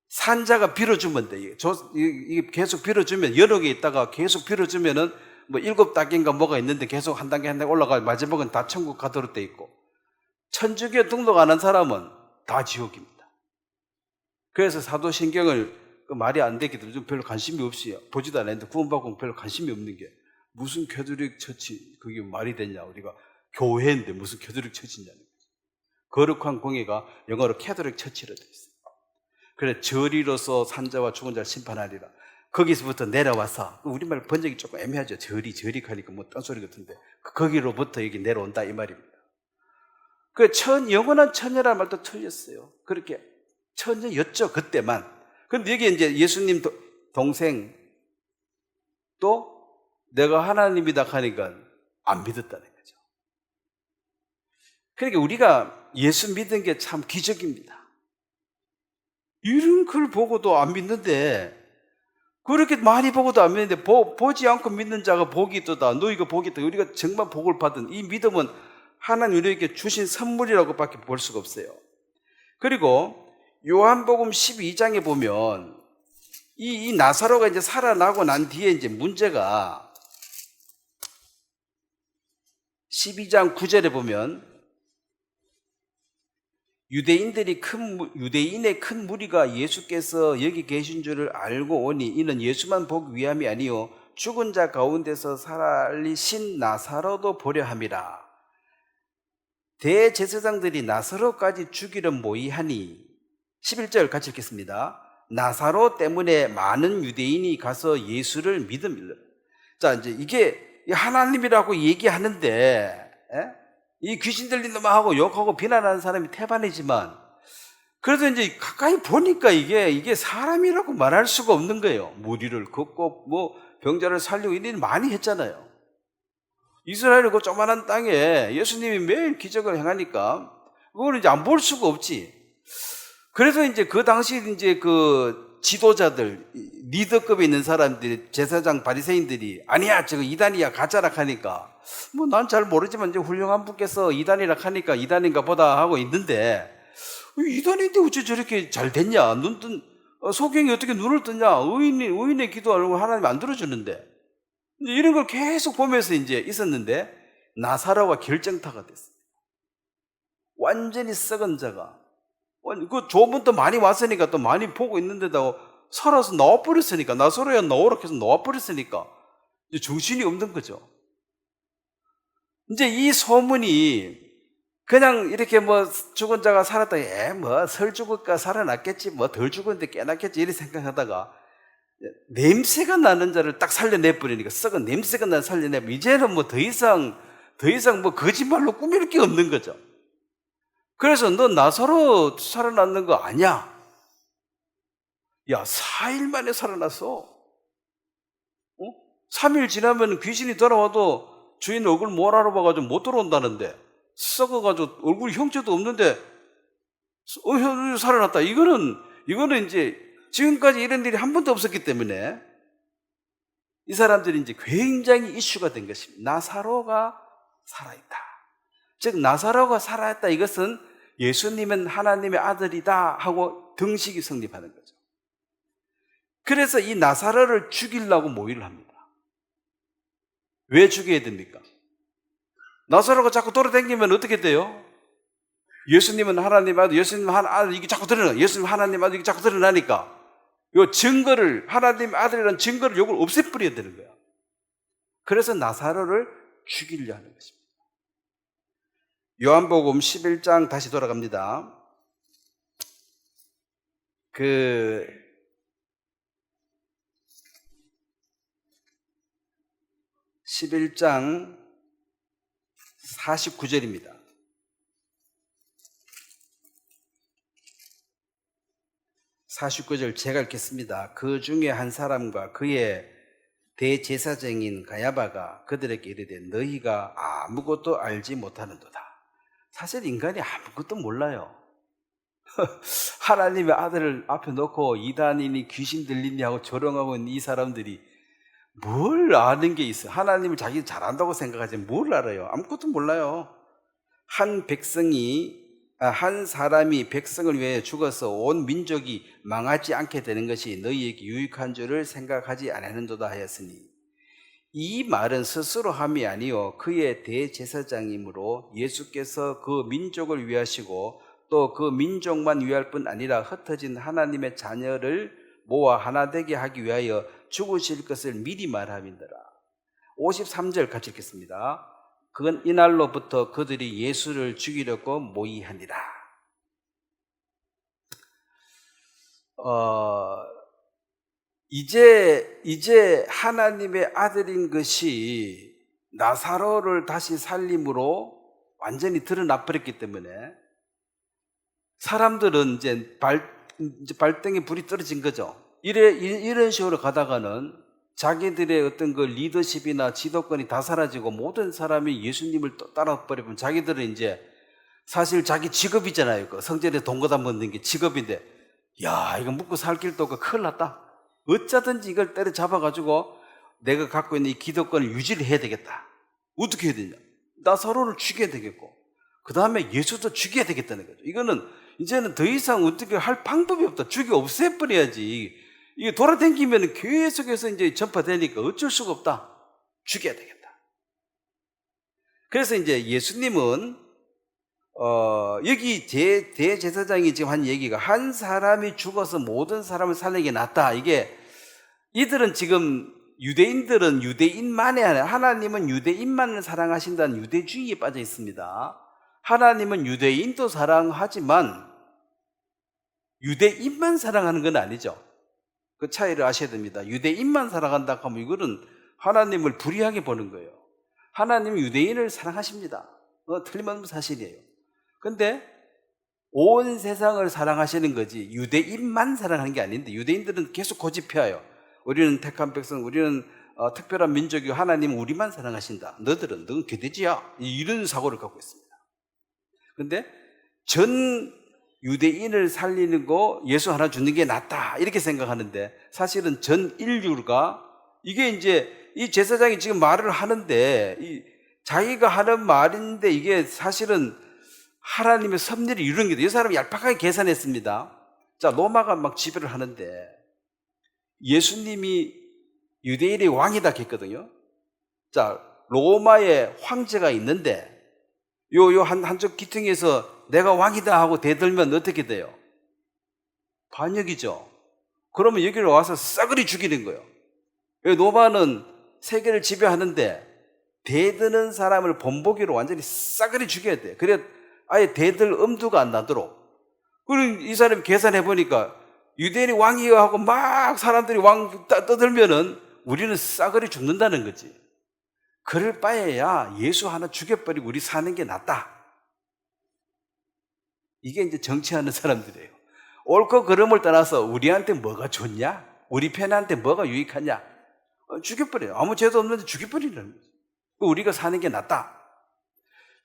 산자가 빌어주면 돼. 이게 계속 빌어주면, 여러 개 있다가 계속 빌어주면은 뭐 7단계인가 뭐가 있는데 계속 한 단계 올라가 마지막은 다 천국 가도록 돼 있고, 천주교 등록 안 한 사람은 다 지옥입니다. 그래서 사도신경을 말이 안 되기 때문에 별로 관심이 없어요. 보지도 않았는데 구원받고 별로 관심이 없는 게, 무슨 캐톨릭 처치 그게 말이 되냐, 우리가 교회인데 무슨 캐톨릭 처치냐는 거죠. 거룩한 공예가 영어로 캐톨릭 처치로 되어 있어요. 그래 절이로서 산자와 죽은 자를 심판하리라. 거기서부터 내려와서 우리말 번역이 조금 애매하죠. 절이 하니까 뭐 딴소리 같은데 거기로부터 여기 내려온다 이 말입니다. 그 영원한 처녀라는 말도 틀렸어요. 그렇게 처녀였죠 그때만. 근데 여기 이제 예수님 동생 또 내가 하나님이다 하니까 안 믿었다는 거죠. 그러니까 우리가 예수 믿은 게 참 기적입니다. 이런 걸 보고도 안 믿는데, 그렇게 많이 보고도 안 믿는데 보지 않고 믿는 자가 복이 있도다. 너희가 복이 있다. 우리가 정말 복을 받은 이 믿음은 하나님 우리에게 주신 선물이라고밖에 볼 수가 없어요. 그리고 요한복음 12장에 보면 이 나사로가 이제 살아나고 난 뒤에 이제 문제가 12장 9절에 보면 유대인의 큰 무리가 예수께서 여기 계신 줄을 알고 오니 이는 예수만 보기 위함이 아니요 죽은 자 가운데서 살리신 나사로도 보려 함이라. 대제사장들이 나사로까지 죽이려 모의하니 11절 같이 읽겠습니다. 나사로 때문에 많은 유대인이 가서 예수를 믿음이라. 자, 이제 이게 하나님이라고 얘기하는데 이 귀신 들린 놈하고 욕하고 비난하는 사람이 태반이지만 그래도 이제 가까이 보니까 이게 사람이라고 말할 수가 없는 거예요. 무리를 걷고 뭐 병자를 살리고 이런 일 많이 했잖아요. 이스라엘 그 조그만한 땅에 예수님이 매일 기적을 행하니까 그거는 이제 안 볼 수가 없지. 그래서 이제 그 당시 이제 그 지도자들, 리더급에 있는 사람들이, 제사장 바리새인들이 아니야, 저거 이단이야, 가짜라 하니까 뭐 난 잘 모르지만 이제 훌륭한 분께서 이단이라 하니까 이단인가 보다 하고 있는데 이단인데 어째 저렇게 잘 됐냐? 소경이 어떻게 눈을 뜨냐? 의인의 기도하려고 하나님 안 들어주는데 이런 걸 계속 보면서 이제 있었는데 나사로가 결정타가 됐어요. 완전히 썩은 자가 그 좋은 또 많이 왔으니까 또 많이 보고 있는데도 살아서 나와버렸으니까 나사로야 나오라 해서 나와버렸으니까 이제 정신이 없는 거죠. 이제 이 소문이 그냥 이렇게 뭐 죽은 자가 살았다, 뭐 설 죽을까 살아났겠지, 뭐 덜 죽었는데 깨났겠지 이렇게 생각하다가 냄새가 나는 자를 딱 살려내버리니까 썩은 냄새가 나는 살려내버리니까 이제는 뭐 더 이상 뭐 거짓말로 꾸밀 게 없는 거죠. 그래서 너 나사로 살아났는 거 아니야? 야, 4일 만에 살아났어. 3일 지나면 귀신이 돌아와도 주인 얼굴 못 알아봐가지고 못 들어온다는데 썩어가지고 얼굴 형체도 없는데 살아났다. 이거는 이제 지금까지 이런 일이 한 번도 없었기 때문에 이 사람들이 이제 굉장히 이슈가 된 것입니다. 나사로가 살아있다. 즉 나사로가 살아있다. 이것은 예수님은 하나님의 아들이다 하고 등식이 성립하는 거죠. 그래서 이 나사로를 죽이려고 모의를 합니다. 왜 죽여야 됩니까? 나사로가 자꾸 돌아다니면 어떻게 돼요? 예수님은 하나님 아들, 예수님 아들 이게 자꾸 드러나. 예수님 하나님 아들 이게 자꾸 드러나니까 이 증거를 하나님 아들이라는 증거를 요걸 없애버려야 되는 거야. 그래서 나사로를 죽이려 하는 것입니다. 요한복음 11장 다시 돌아갑니다. 11장 49절입니다. 49절 제가 읽겠습니다. 그 중에 한 사람과 그의 대제사장인 가야바가 그들에게 이르되 너희가 아무것도 알지 못하는도다. 사실 인간이 아무것도 몰라요. 하나님의 아들을 앞에 놓고 이단이니 귀신 들리니 하고 조롱하고 있는 이 사람들이 뭘 아는 게 있어요? 하나님을 자기 잘 안다고 생각하지만 뭘 알아요? 아무것도 몰라요. 한 사람이 백성을 위해 죽어서 온 민족이 망하지 않게 되는 것이 너희에게 유익한 줄을 생각하지 아니하는도다 하였으니 이 말은 스스로 함이 아니요 그의 대제사장이므로 예수께서 그 민족을 위하시고 또 그 민족만 위할 뿐 아니라 흩어진 하나님의 자녀를 모아 하나 되게 하기 위하여 죽으실 것을 미리 말함이더라. 53절 같이 읽겠습니다. 그건 이날로부터 그들이 예수를 죽이려고 모의하니라. 이제 하나님의 아들인 것이 나사로를 다시 살림으로 완전히 드러나 버렸기 때문에 사람들은 이제 발등에 불이 떨어진 거죠. 이런 식으로 가다가는 자기들의 어떤 그 리더십이나 지도권이 다 사라지고 모든 사람이 예수님을 따라 버리면 자기들은 이제 사실 자기 직업이잖아요. 그 성전에 돈 걷어 먹는 게 직업인데, 야, 이거 먹고 살 길도 없고 큰일 났다. 어쩌든지 이걸 때려잡아가지고 내가 갖고 있는 이 기득권을 유지를 해야 되겠다. 어떻게 해야 되냐? 나사로를 죽여야 되겠고, 그 다음에 예수도 죽여야 되겠다는 거죠. 이거는 이제는 더 이상 어떻게 할 방법이 없다. 죽여 없애버려야지. 이게 돌아다니면 계속해서 이제 전파되니까 어쩔 수가 없다. 죽여야 되겠다. 그래서 이제 예수님은 여기 대제사장이 지금 한 얘기가 한 사람이 죽어서 모든 사람을 살리는 게 낫다. 이게 이들은 지금 유대인들은 유대인만이 아니라 하나님은 유대인만을 사랑하신다는 유대주의에 빠져 있습니다. 하나님은 유대인도 사랑하지만 유대인만 사랑하는 건 아니죠. 그 차이를 아셔야 됩니다. 유대인만 사랑한다 하면 이거는 하나님을 불의하게 보는 거예요. 하나님은 유대인을 사랑하십니다. 틀림없는 사실이에요. 근데 온 세상을 사랑하시는 거지 유대인만 사랑하는 게 아닌데, 유대인들은 계속 고집해요. 우리는 택한 백성, 우리는 특별한 민족이고 하나님은 우리만 사랑하신다. 넌 개돼지야. 이런 사고를 갖고 있습니다. 근데 전 유대인을 살리는 거 예수 하나 주는 게 낫다 이렇게 생각하는데, 사실은 전 인류가 이게 이제 이 제사장이 지금 말을 하는데 자기가 하는 말인데 이게 사실은 하나님의 섭리를 이루는 게, 이 사람이 얄팍하게 계산했습니다. 자, 로마가 막 지배를 하는데 예수님이 유대인의 왕이다 했거든요. 자, 로마의 황제가 있는데 한쪽 기퉁에서 내가 왕이다 하고 대들면 어떻게 돼요? 반역이죠. 그러면 여기를 와서 싸그리 죽이는 거예요. 로마는 세계를 지배하는데 대드는 사람을 본보기로 완전히 싸그리 죽여야 돼. 그래 아예 대들 엄두가 안 나도록. 그리고 이 사람이 계산해 보니까 유대인이 왕이여 하고 막 사람들이 왕 떠들면은 우리는 싸그리 죽는다는 거지. 그럴 바에야 예수 하나 죽여버리고 우리 사는 게 낫다. 이게 이제 정치하는 사람들이에요. 옳고 그름을 떠나서 우리한테 뭐가 좋냐? 우리 편한테 뭐가 유익하냐? 죽여버려요. 아무 죄도 없는데 죽여버리는 거죠. 우리가 사는 게 낫다.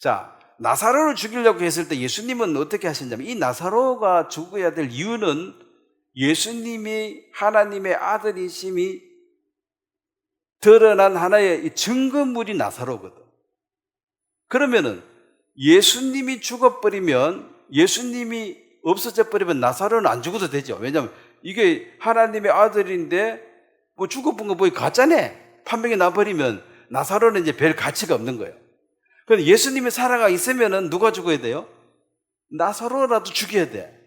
자, 나사로를 죽이려고 했을 때 예수님은 어떻게 하셨냐면, 이 나사로가 죽어야 될 이유는 예수님이 하나님의 아들이심이 드러난 하나의 증거물이 나사로거든. 그러면은 예수님이 죽어버리면, 예수님이 없어져 버리면 나사로는 안 죽어도 되죠. 왜냐하면 이게 하나님의 아들인데 뭐 죽어본 거 가짜네. 판명이 나버리면 나사로는 이제 별 가치가 없는 거예요. 그런데 예수님이 살아가 있으면은 누가 죽어야 돼요? 나사로라도 죽여야 돼.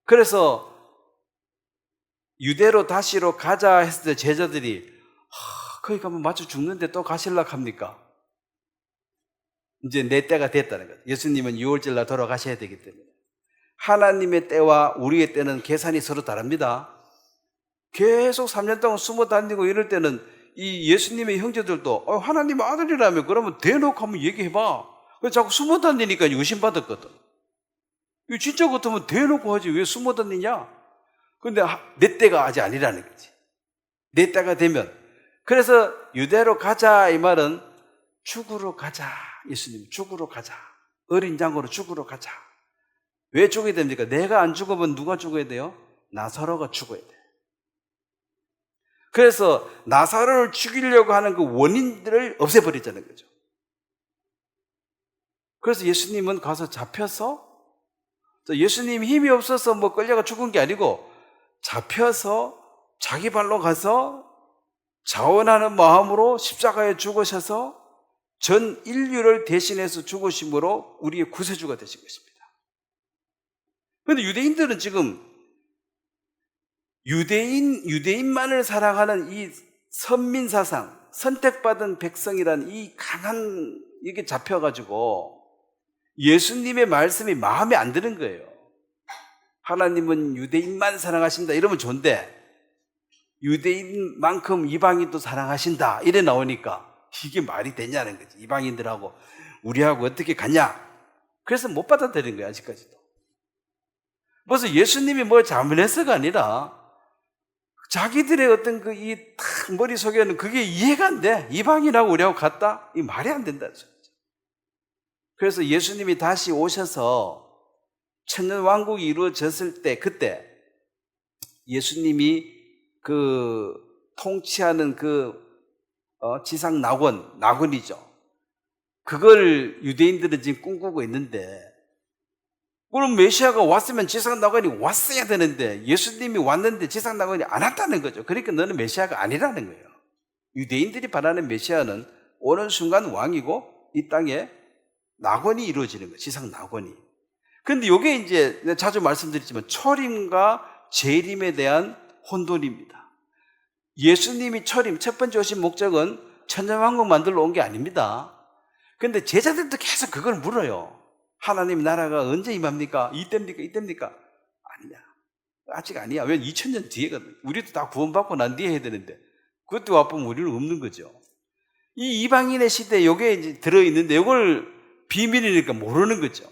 그래서 유대로 다시로 가자 했을 때 제자들이 거기 가면 마저 죽는데 또 가실라 합니까? 이제 내 때가 됐다는 거죠. 예수님은 6월절 날 돌아가셔야 되기 때문에. 하나님의 때와 우리의 때는 계산이 서로 다릅니다. 계속 3년 동안 숨어 다니고 이럴 때는 이 예수님의 형제들도 하나님의 아들이라며 그러면 대놓고 한번 얘기해봐. 그래서 자꾸 숨어 다니니까 의심받았거든. 이거 진짜 같으면 대놓고 하지 왜 숨어 다니냐? 근데 내 때가 아직 아니라는 거지. 내 때가 되면. 그래서 유대로 가자 이 말은 죽으러 가자. 예수님 죽으러 가자. 어린 양으로 죽으러 가자. 왜 죽어야 됩니까? 내가 안 죽으면 누가 죽어야 돼요? 나사로가 죽어야 돼. 그래서 나사로를 죽이려고 하는 그 원인들을 없애버리자는 거죠. 그래서 예수님은 가서 잡혀서, 예수님 힘이 없어서 뭐 끌려가 죽은 게 아니고 잡혀서 자기 발로 가서 자원하는 마음으로 십자가에 죽으셔서 전 인류를 대신해서 죽으심으로 우리의 구세주가 되신 것입니다. 그런데 유대인들은 지금 유대인만을 사랑하는 이 선민 사상, 선택받은 백성이란 이 강한 이게 잡혀가지고 예수님의 말씀이 마음에 안 드는 거예요. 하나님은 유대인만 사랑하신다 이러면 좋은데 유대인만큼 이방인도 사랑하신다 이래 나오니까 이게 말이 되냐는 거지. 이방인들하고 우리하고 어떻게 같냐. 그래서 못 받아들인 거야 아직까지도. 벌써 예수님이 뭘 잘못했어가 아니라 자기들의 어떤 그 이 머릿속에는 그게 이해가 안 돼. 이방인하고 우리하고 같다? 이 말이 안 된다는 소리죠. 그래서 예수님이 다시 오셔서 천년왕국이 이루어졌을 때 그때 예수님이 그 통치하는 그 지상 낙원이죠. 그걸 유대인들은 지금 꿈꾸고 있는데 그럼 메시아가 왔으면 지상 낙원이 왔어야 되는데 예수님이 왔는데 지상 낙원이 안 왔다는 거죠. 그러니까 너는 메시아가 아니라는 거예요. 유대인들이 바라는 메시아는 오는 순간 왕이고 이 땅에 낙원이 이루어지는 거예요. 지상 낙원이. 근데 이게 이제 내가 자주 말씀드렸지만 초림과 재림에 대한 혼돈입니다. 예수님이 초림, 첫 번째 오신 목적은 천년왕국 만들러 온 게 아닙니다. 근데 제자들도 계속 그걸 물어요. 하나님 나라가 언제 임합니까? 이때입니까? 이때입니까? 아니야. 아직 아니야. 왜 2000년 뒤에거든. 우리도 다 구원받고 난 뒤에 해야 되는데 그때 와보면 우리는 없는 거죠. 이 이방인의 시대에 이게 이제 들어있는데 이걸 비밀이니까 모르는 거죠.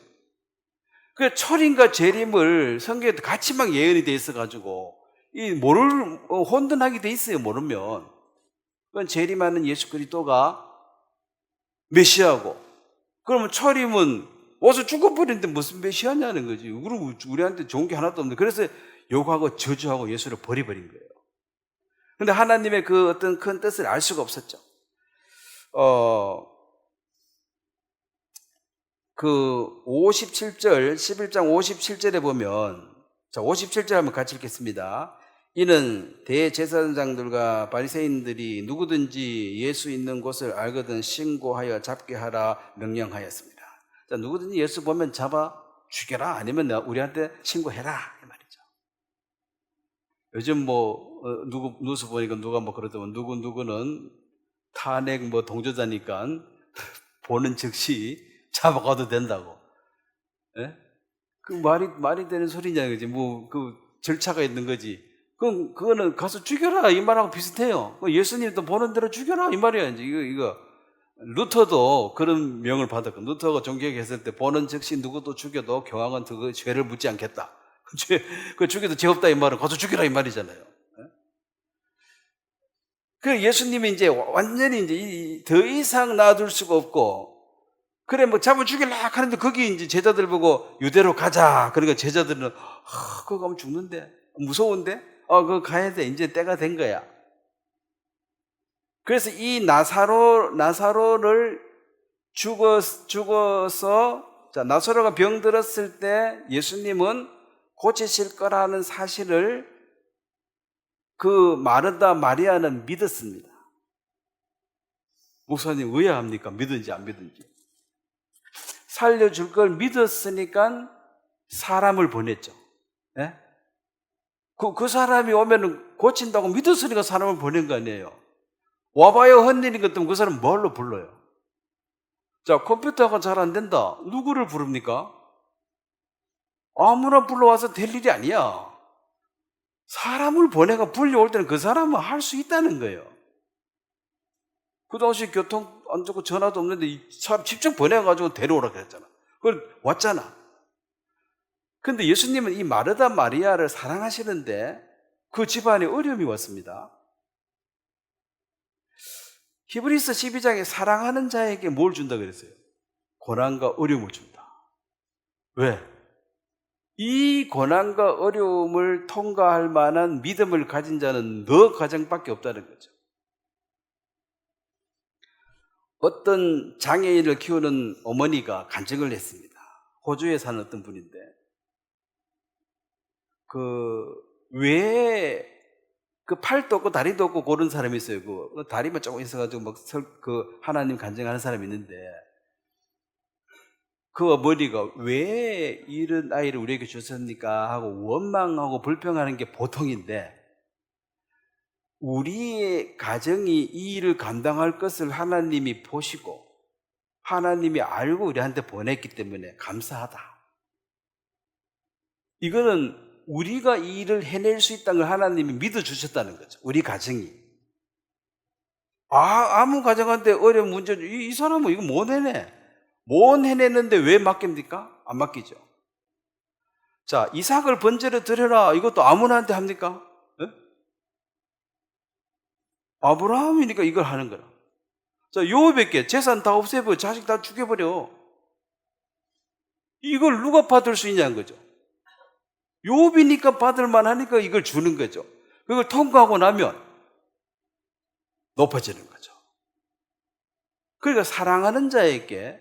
그 초림과 재림을 성경에 같이 막 예언이 돼 있어가지고 이 혼돈하게 돼 있어요. 모르면. 그건 재림하는 예수 그리스도가 메시아고 그러면 초림은 와서 죽어버리는데 무슨 메시아냐는 거지. 그리고 우리한테 좋은 게 하나도 없는데 그래서 욕하고 저주하고 예수를 버려버린 거예요. 근데 하나님의 그 어떤 큰 뜻을 알 수가 없었죠. 그 57절, 11장 57절에 보면, 자, 57절 한번 같이 읽겠습니다. 이는 대제사장들과 바리새인들이 누구든지 예수 있는 곳을 알거든 신고하여 잡게 하라 명령하였습니다. 자, 누구든지 예수 보면 잡아 죽여라 아니면 우리한테 신고해라 이 말이죠. 요즘 뉴스 보니까 누가 그러더만 누구는 탄핵 동조자니까 보는 즉시 잡아가도 된다고. 예? 그 말이 되는 소리냐, 그지? 그 절차가 있는 거지. 그럼 그거는 가서 죽여라 이 말하고 비슷해요. 예수님도 보는 대로 죽여라 이 말이야. 이제 이거 루터도 그런 명을 받았고, 루터가 종교개혁했을 때 보는 즉시 누구도 죽여도 교황은 그 죄를 묻지 않겠다. 그 죽여도 죄 없다 이 말은 가서 죽여라 이 말이잖아요. 예? 그 예수님이 이제 완전히 이제 더 이상 놔둘 수가 없고. 그래, 잡아 죽일라 하는데 거기 이제 제자들 보고 유대로 가자. 그러니까 제자들은, 그거 가면 죽는데? 무서운데? 그거 가야 돼. 이제 때가 된 거야. 그래서 이 나사로를 죽어서, 자, 나사로가 병들었을 때 예수님은 고치실 거라는 사실을 그 마르다 마리아는 믿었습니다. 목사님, 의아합니까? 믿은지 안 믿은지. 살려줄 걸 믿었으니까 사람을 보냈죠. 예? 그 사람이 오면 고친다고 믿었으니까 사람을 보낸 거 아니에요. 와봐요 헛일인 것 때문에 그 사람 뭘로 불러요? 자, 컴퓨터가 잘 안 된다. 누구를 부릅니까? 아무나 불러와서 될 일이 아니야. 사람을 보내가 불려올 때는 그 사람은 할 수 있다는 거예요. 그 당시 교통 안 좋고 전화도 없는데 이 사람 직접 보내가지고 데려오라 그랬잖아. 그걸 왔잖아. 근데 예수님은 이 마르다 마리아를 사랑하시는데 그 집안에 어려움이 왔습니다. 히브리서 12장에 사랑하는 자에게 뭘 준다 그랬어요? 고난과 어려움을 준다. 왜? 이 고난과 어려움을 통과할 만한 믿음을 가진 자는 너 가정밖에 없다는 거죠. 어떤 장애인을 키우는 어머니가 간증을 했습니다. 호주에 사는 어떤 분인데, 그 팔도 없고 다리도 없고 그런 사람이 있어요. 그 다리만 조금 있어가지고 하나님 간증하는 사람이 있는데, 그 어머니가 왜 이런 아이를 우리에게 주셨습니까? 하고 원망하고 불평하는 게 보통인데, 우리의 가정이 이 일을 감당할 것을 하나님이 보시고 하나님이 알고 우리한테 보냈기 때문에 감사하다. 이거는 우리가 이 일을 해낼 수 있다는 걸 하나님이 믿어주셨다는 거죠. 우리 가정이. 아무 가정한테 어려운 문제, 이 사람은 이거 못 해내. 못 해내는데 왜 맡깁니까? 안 맡기죠. 자, 이삭을 번제로 드려라. 이것도 아무나한테 합니까? 예? 아브라함이니까 이걸 하는 거라. 자, 요업에게 재산 다 없애버려. 자식 다 죽여버려. 이걸 누가 받을 수 있냐는 거죠. 요업이니까 받을 만하니까 이걸 주는 거죠. 그걸 통과하고 나면 높아지는 거죠. 그러니까 사랑하는 자에게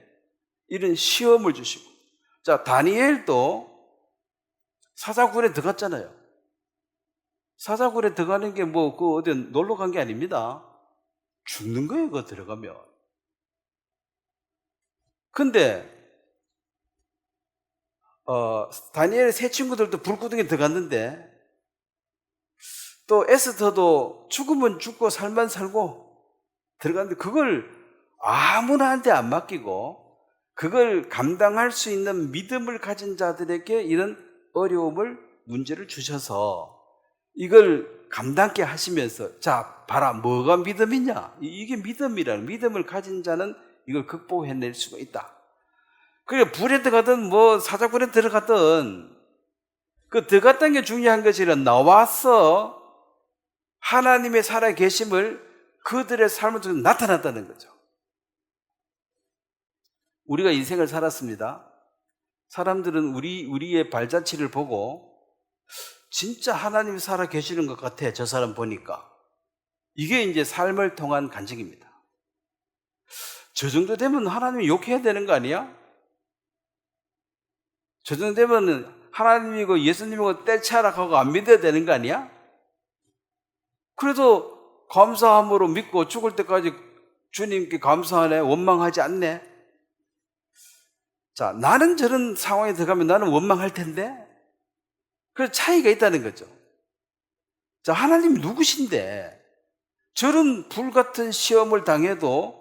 이런 시험을 주시고. 자, 다니엘도 사자굴에 들어갔잖아요. 사자굴에 들어가는 게 뭐, 어디 놀러 간 게 아닙니다. 죽는 거예요, 그거 들어가면. 근데, 다니엘의 세 친구들도 불구덩이에 들어갔는데, 또 에스더도 죽으면 죽고 살면 살고 들어갔는데, 그걸 아무나한테 안 맡기고, 그걸 감당할 수 있는 믿음을 가진 자들에게 이런 어려움을, 문제를 주셔서, 이걸 감당케 하시면서, 자, 봐라, 뭐가 믿음이냐? 이게 믿음이라는, 믿음을 가진 자는 이걸 극복해낼 수가 있다. 그래, 불에 들어가든, 사자굴에 들어가든, 그 들어갔다는 게 중요한 것이 아니라 나와서 하나님의 살아계심을 그들의 삶을 통해 나타났다는 거죠. 우리가 인생을 살았습니다. 사람들은 우리의 발자취를 보고, 진짜 하나님이 살아 계시는 것 같아, 저 사람 보니까. 이게 이제 삶을 통한 간증입니다. 저 정도 되면 하나님이 욕해야 되는 거 아니야? 저 정도 되면 하나님이고 예수님이고 떼차락하고 안 믿어야 되는 거 아니야? 그래도 감사함으로 믿고 죽을 때까지 주님께 감사하네, 원망하지 않네. 자, 나는 저런 상황에 들어가면 나는 원망할 텐데. 그래서 차이가 있다는 거죠. 자, 하나님이 누구신데 저런 불같은 시험을 당해도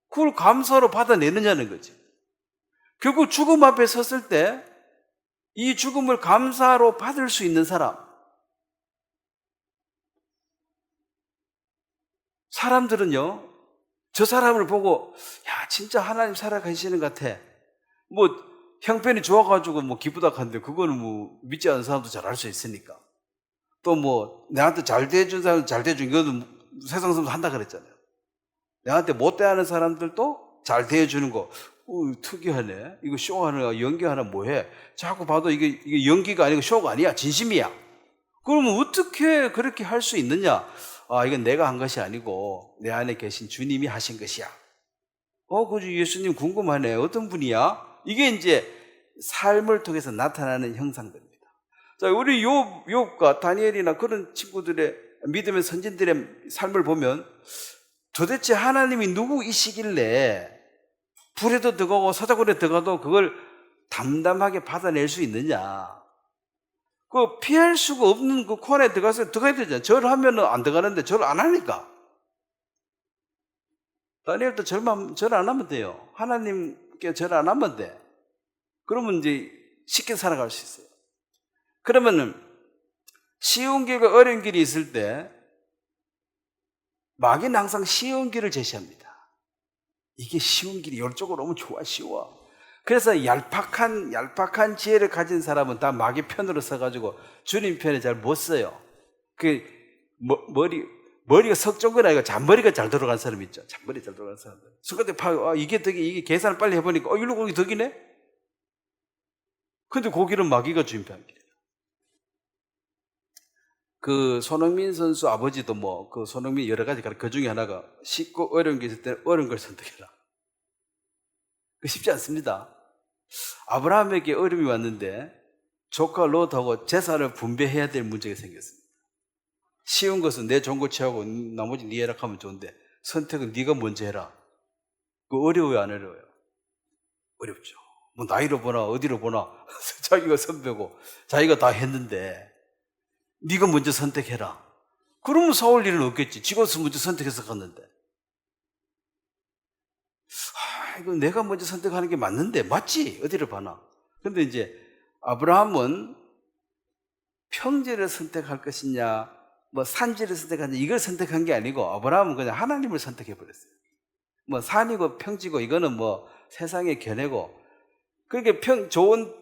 그걸 감사로 받아내느냐는 거죠. 결국 죽음 앞에 섰을 때 이 죽음을 감사로 받을 수 있는 사람. 사람들은요, 저 사람을 보고, 야, 진짜 하나님 살아계시는 것 같아. 형편이 좋아가지고 기쁘다 하는데, 그거는 믿지 않는 사람도 잘 알 수 있으니까. 또 내한테 잘 대해준 사람도 잘 대해준, 이거는 세상 사람도 한다 그랬잖아요. 내한테 못 대하는 사람들도 잘 대해주는 거, 특이하네. 이거 쇼하나, 연기하나 뭐해? 자꾸 봐도 이게 연기가 아니고 쇼가 아니야. 진심이야. 그러면 어떻게 그렇게 할 수 있느냐? 이건 내가 한 것이 아니고, 내 안에 계신 주님이 하신 것이야. 그죠. 예수님 궁금하네. 어떤 분이야? 이게 이제 삶을 통해서 나타나는 형상들입니다. 자, 우리 욥과 다니엘이나 그런 친구들의 믿음의 선진들의 삶을 보면 도대체 하나님이 누구이시길래 불에도 들어가고 사자굴에 들어가도 그걸 담담하게 받아낼 수 있느냐? 그 피할 수가 없는 그 코너에 들어가야 되잖아요. 절을 하면은 안 들어가는데 절을 안 하니까. 다니엘도 절 안 하면 돼요. 하나님께 절 안 하면 돼. 그러면 이제 쉽게 살아갈 수 있어요. 그러면은 쉬운 길과 어려운 길이 있을 때 마귀는 항상 쉬운 길을 제시합니다. 이게 쉬운 길이 이쪽으로 오면 좋아, 쉬워. 그래서 얄팍한 지혜를 가진 사람은 다 마귀 편으로 서가지고 주님 편에 잘 못 써요. 머리가 석정근 아니고 잔머리가 잘 돌아가는 사람 있죠. 잔머리 잘 돌아가는 사람들. 순간에 이게 계산을 빨리 해보니까 이리로 거기 덕이네? 근데 거기는 마귀가 주인편 길이에요. 그 손흥민 선수 아버지도 그 손흥민 여러 가지 그 중에 하나가 쉽고 어려운 게 있을 때 어려운 걸 선택해라. 그 쉽지 않습니다. 아브라함에게 어려움이 왔는데 조카 롯하고 재산을 분배해야 될 문제가 생겼습니다. 쉬운 것은 내 좋은 거 취하고 나머지 네 해라 하면 좋은데 선택은 네가 먼저 해라. 그 어려워요, 안 어려워요? 어렵죠. 나이로 보나 어디로 보나 자기가 선배고 자기가 다 했는데 네가 먼저 선택해라. 그러면 싸울 일은 없겠지. 지고서 먼저 선택해서 갔는데. 이거 내가 먼저 선택하는 게 맞는데, 맞지? 어디를 봐나. 근데 이제 아브라함은 평지를 선택할 것이냐, 뭐 산지를 선택하냐, 이걸 선택한 게 아니고 아브라함은 그냥 하나님을 선택해 버렸어요. 뭐 산이고 평지고 이거는 뭐 세상의 견해고, 그게 좋은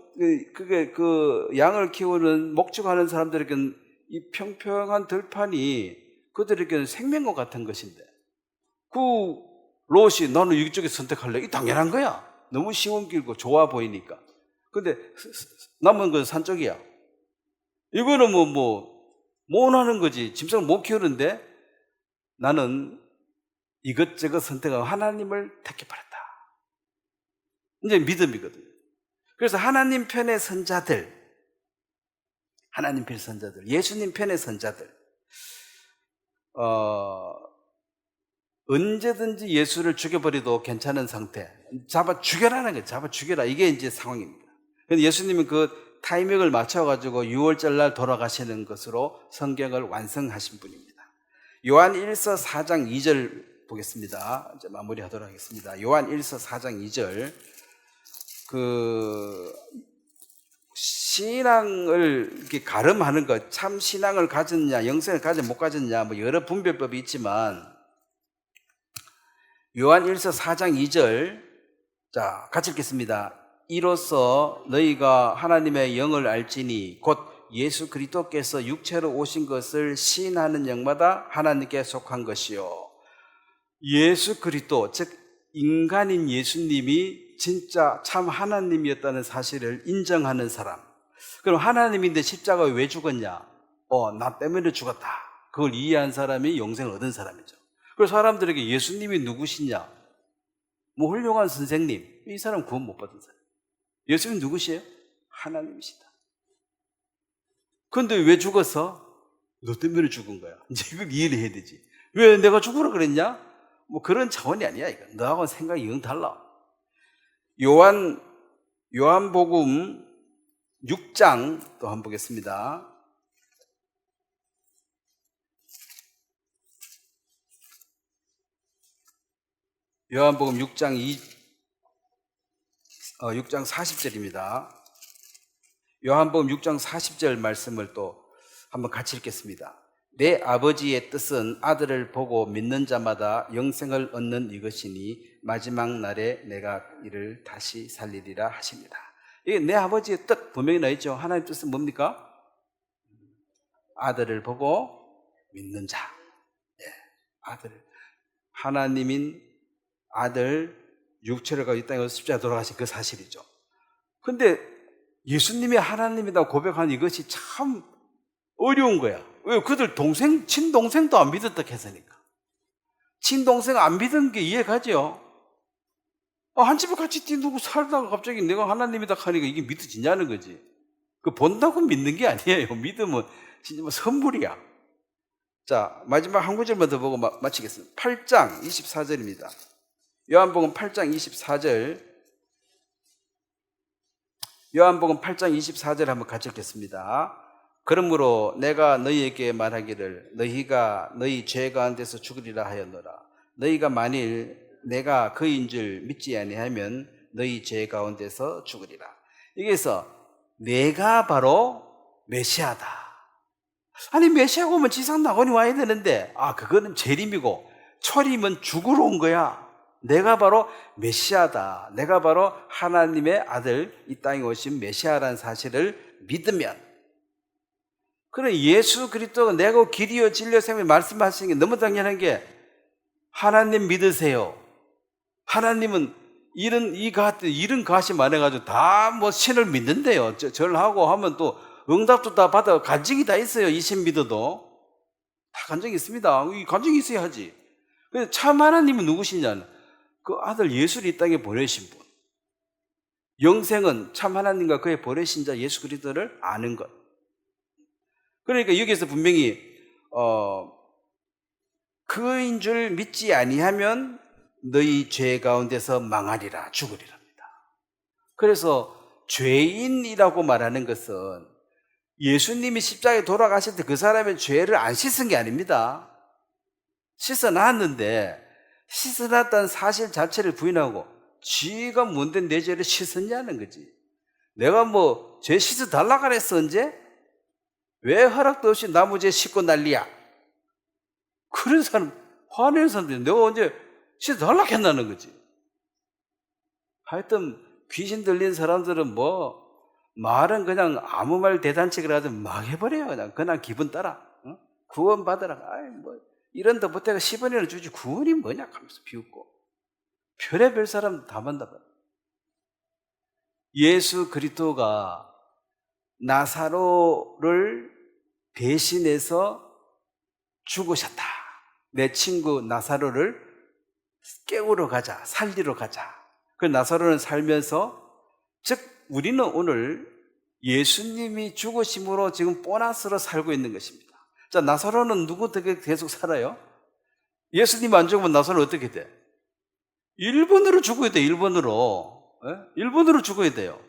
그 양을 키우는 목축하는 사람들에게는 이 평평한 들판이 그들에게는 생명과 같은 것인데, 그 롯이 나는 이쪽에 선택할래, 이 당연한 거야. 너무 쉬운 길고 좋아 보이니까. 근데 남은 건 산 쪽이야. 이거는 못 하는 거지. 짐승을 못 키우는데 나는 이것저것 선택하고 하나님을 택해버렸다. 이제 믿음이거든요. 그래서 하나님 편의 선자들, 예수님 편의 선자들, 언제든지 예수를 죽여버려도 괜찮은 상태, 잡아 죽여라는 거예요. 잡아 죽여라, 이게 이제 상황입니다. 근데 예수님은 그 타이밍을 맞춰가지고 6월절 날 돌아가시는 것으로 성경을 완성하신 분입니다. 요한 1서 4장 2절 보겠습니다. 이제 마무리하도록 하겠습니다. 요한 1서 4장 2절. 신앙을 이렇게 가름하는 것, 참 신앙을 가졌냐, 영생을 가졌냐, 못 가졌냐, 뭐 여러 분별법이 있지만, 요한 1서 4장 2절, 자, 같이 읽겠습니다. 이로써 너희가 하나님의 영을 알지니 곧 예수 그리스도께서 육체로 오신 것을 시인하는 영마다 하나님께 속한 것이요. 예수 그리스도, 즉 인간인 예수님이 진짜 참 하나님이었다는 사실을 인정하는 사람. 그럼 하나님인데 십자가에 왜 죽었냐? 나 때문에 죽었다. 그걸 이해한 사람이 영생을 얻은 사람이죠. 그래서 사람들에게 예수님이 누구시냐? 뭐 훌륭한 선생님. 이 사람 구원 못 받은 사람. 예수님 누구시에요? 하나님이시다. 그런데 왜 죽었어? 너 때문에 죽은 거야. 이제 이걸 이해를 해야 되지. 왜 내가 죽으라 그랬냐? 뭐 그런 차원이 아니야, 이거. 너하고는 생각이 영 달라. 요한복음 6장 또 한번 보겠습니다. 요한복음 6장 40절입니다. 요한복음 6장 40절 말씀을 또 한번 같이 읽겠습니다. 내 아버지의 뜻은 아들을 보고 믿는 자마다 영생을 얻는 이것이니 마지막 날에 내가 이를 다시 살리리라 하십니다. 이게 내 아버지의 뜻 분명히 나 있죠. 하나님의 뜻은 뭡니까? 아들을 보고 믿는 자. 아들. 하나님인 아들 육체를 가지고 이 땅에서 십자가에 돌아가신 그 사실이죠. 근데 예수님이 하나님이다 고백한 이것이 참 어려운 거야. 왜? 그들 친동생도 안 믿었다 했으니까. 친동생 안 믿은 게 이해가죠? 한 집에 같이 누구 살다가 갑자기 내가 하나님이다 하니까 이게 믿어지냐는 거지. 그 본다고 믿는 게 아니에요. 믿음은 진짜 뭐 선물이야. 자, 마지막 한 구절만 더 보고 마치겠습니다. 8장 24절입니다. 요한복음 8장 24절. 요한복음 8장 24절 한번 같이 읽겠습니다. 그러므로 내가 너희에게 말하기를 너희가 너희 죄 가운데서 죽으리라 하였노라. 너희가 만일 내가 그인 줄 믿지 아니하면 너희 죄 가운데서 죽으리라. 여기서 내가 바로 메시아다. 아니 메시아가 오면 지상 낙원이 와야 되는데 그거는 재림이고 초림은 죽으러 온 거야. 내가 바로 메시아다. 내가 바로 하나님의 아들, 이 땅에 오신 메시아라는 사실을 믿으면, 그래 예수 그리스도가 내가 길이요 진리요 생명 말씀하시는 게 너무 당연한 게, 하나님 믿으세요. 하나님은 이런 가시 많아가지고 다 뭐 신을 믿는데요. 절하고 하면 또 응답도 다 받아, 간증이 다 있어요. 이 신 믿어도 다 간증이 있습니다. 이 간증이 있어야 하지. 근데 참 하나님은 누구시냐? 그 아들 예수를 이 땅에 보내신 분. 영생은 참 하나님과 그의 보내신 자 예수 그리스도를 아는 것. 그러니까 여기서 분명히 그인 줄 믿지 아니하면 너희 죄 가운데서 망하리라, 죽으리랍니다. 그래서 죄인이라고 말하는 것은 예수님이 십자가에 돌아가실 때 그 사람의 죄를 안 씻은 게 아닙니다. 씻어놨는데 씻어놨다는 사실 자체를 부인하고 지가 뭔데 내 죄를 씻었냐는 거지. 내가 뭐 죄 씻어달라 그랬어 언제? 왜 허락도 없이 나무 죄 씻고 난리야? 그런 사람, 화내는 사람들이 내가 언제 씻어달라 했나는 거지. 하여튼 귀신 들린 사람들은 뭐 말은 그냥 아무 말 대단치게 하든 막 해버려요. 그냥 기분 따라. 어? 구원 받으라. 아이 뭐 이런데 못해가 10원이나 주지 구원이 뭐냐 하면서 비웃고. 별의별 사람 다 만나봐. 예수 그리스도가 나사로를 대신해서 죽으셨다. 내 친구 나사로를 깨우러 가자, 살리러 가자. 그 나사로는 살면서, 즉 우리는 오늘 예수님이 죽으심으로 지금 보너스로 살고 있는 것입니다. 자, 나사로는 누구 어떻게 계속 살아요? 예수님 안 죽으면 나사로는 어떻게 돼? 일본으로 죽어야 돼. 일본으로. 일본으로 죽어야 돼요.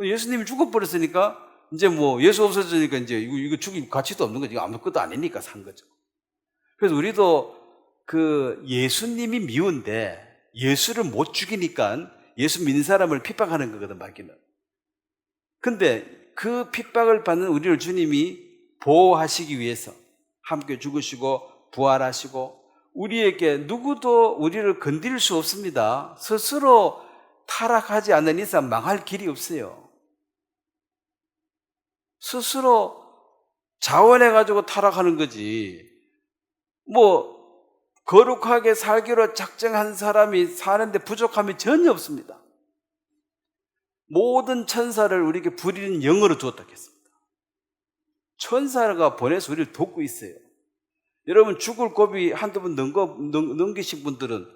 예수님이 죽어버렸으니까 이제 뭐 예수 없어지니까 이제 이거 죽일 가치도 없는 거지. 아무것도 아니니까 산 거죠. 그래서 우리도 그 예수님이 미운데 예수를 못 죽이니까 예수 믿는 사람을 핍박하는 거거든, 마귀는. 근데 그 핍박을 받는 우리를 주님이 보호하시기 위해서 함께 죽으시고 부활하시고 우리에게 누구도 우리를 건드릴 수 없습니다. 스스로 타락하지 않는 이상 망할 길이 없어요. 스스로 자원해가지고 타락하는 거지. 뭐 거룩하게 살기로 작정한 사람이 사는데 부족함이 전혀 없습니다. 모든 천사를 우리에게 부리는 영으로 두었다 했습니다. 천사가 보내서 우리를 돕고 있어요. 여러분 죽을 고비 한두 번 넘기신 분들은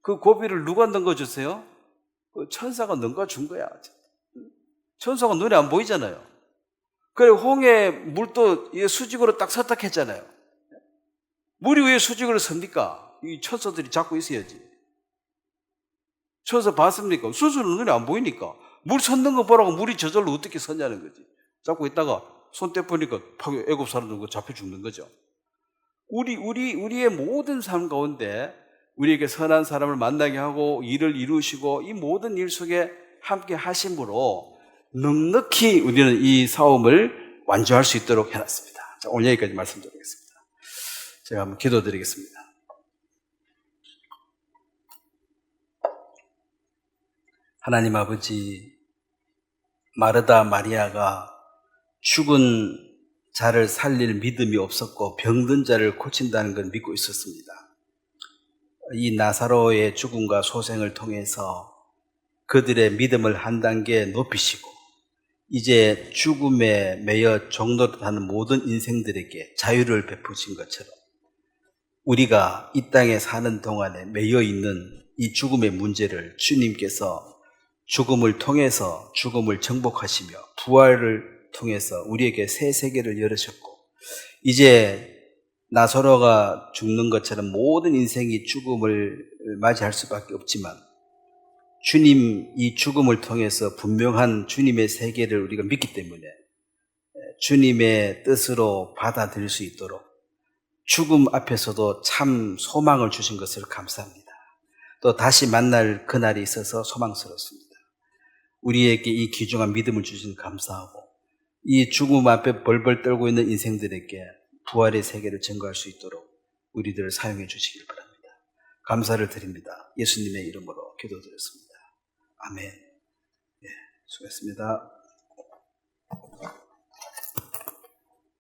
그 고비를 누가 넘겨주세요? 그 천사가 넘겨준 거야. 천사가 눈에 안 보이잖아요. 그래 홍해 물도 수직으로 딱 서탁했잖아요. 물이 왜 수직으로 섭니까? 이 천사들이 잡고 있어야지. 천사 봤습니까? 수술은 눈에 안 보이니까. 물 섰는 거 보라고 물이 저절로 어떻게 섰냐는 거지. 잡고 있다가 손 떼보니까 애굽 사람들 잡혀 죽는 거죠. 우리의 모든 삶 가운데 우리에게 선한 사람을 만나게 하고 일을 이루시고 이 모든 일 속에 함께 하심으로 넉넉히 우리는 이 싸움을 완주할 수 있도록 해놨습니다. 자, 오늘 여기까지 말씀드리겠습니다. 제가 한번 기도드리겠습니다. 하나님 아버지, 마르다 마리아가 죽은 자를 살릴 믿음이 없었고 병든 자를 고친다는 걸 믿고 있었습니다. 이 나사로의 죽음과 소생을 통해서 그들의 믿음을 한 단계 높이시고 이제 죽음에 매여 종노릇하는 모든 인생들에게 자유를 베푸신 것처럼 우리가 이 땅에 사는 동안에 매여 있는 이 죽음의 문제를 주님께서 죽음을 통해서 죽음을 정복하시며 부활을 통해서 우리에게 새 세계를 열으셨고 이제 나사로가 죽는 것처럼 모든 인생이 죽음을 맞이할 수밖에 없지만 주님 이 죽음을 통해서 분명한 주님의 세계를 우리가 믿기 때문에 주님의 뜻으로 받아들일 수 있도록 죽음 앞에서도 참 소망을 주신 것을 감사합니다. 또 다시 만날 그날이 있어서 소망스럽습니다. 우리에게 이 귀중한 믿음을 주신 감사하고 이 죽음 앞에 벌벌 떨고 있는 인생들에게 부활의 세계를 증거할 수 있도록 우리들을 사용해 주시길 바랍니다. 감사를 드립니다. 예수님의 이름으로 기도드렸습니다. 아멘. 예, 수고했습니다.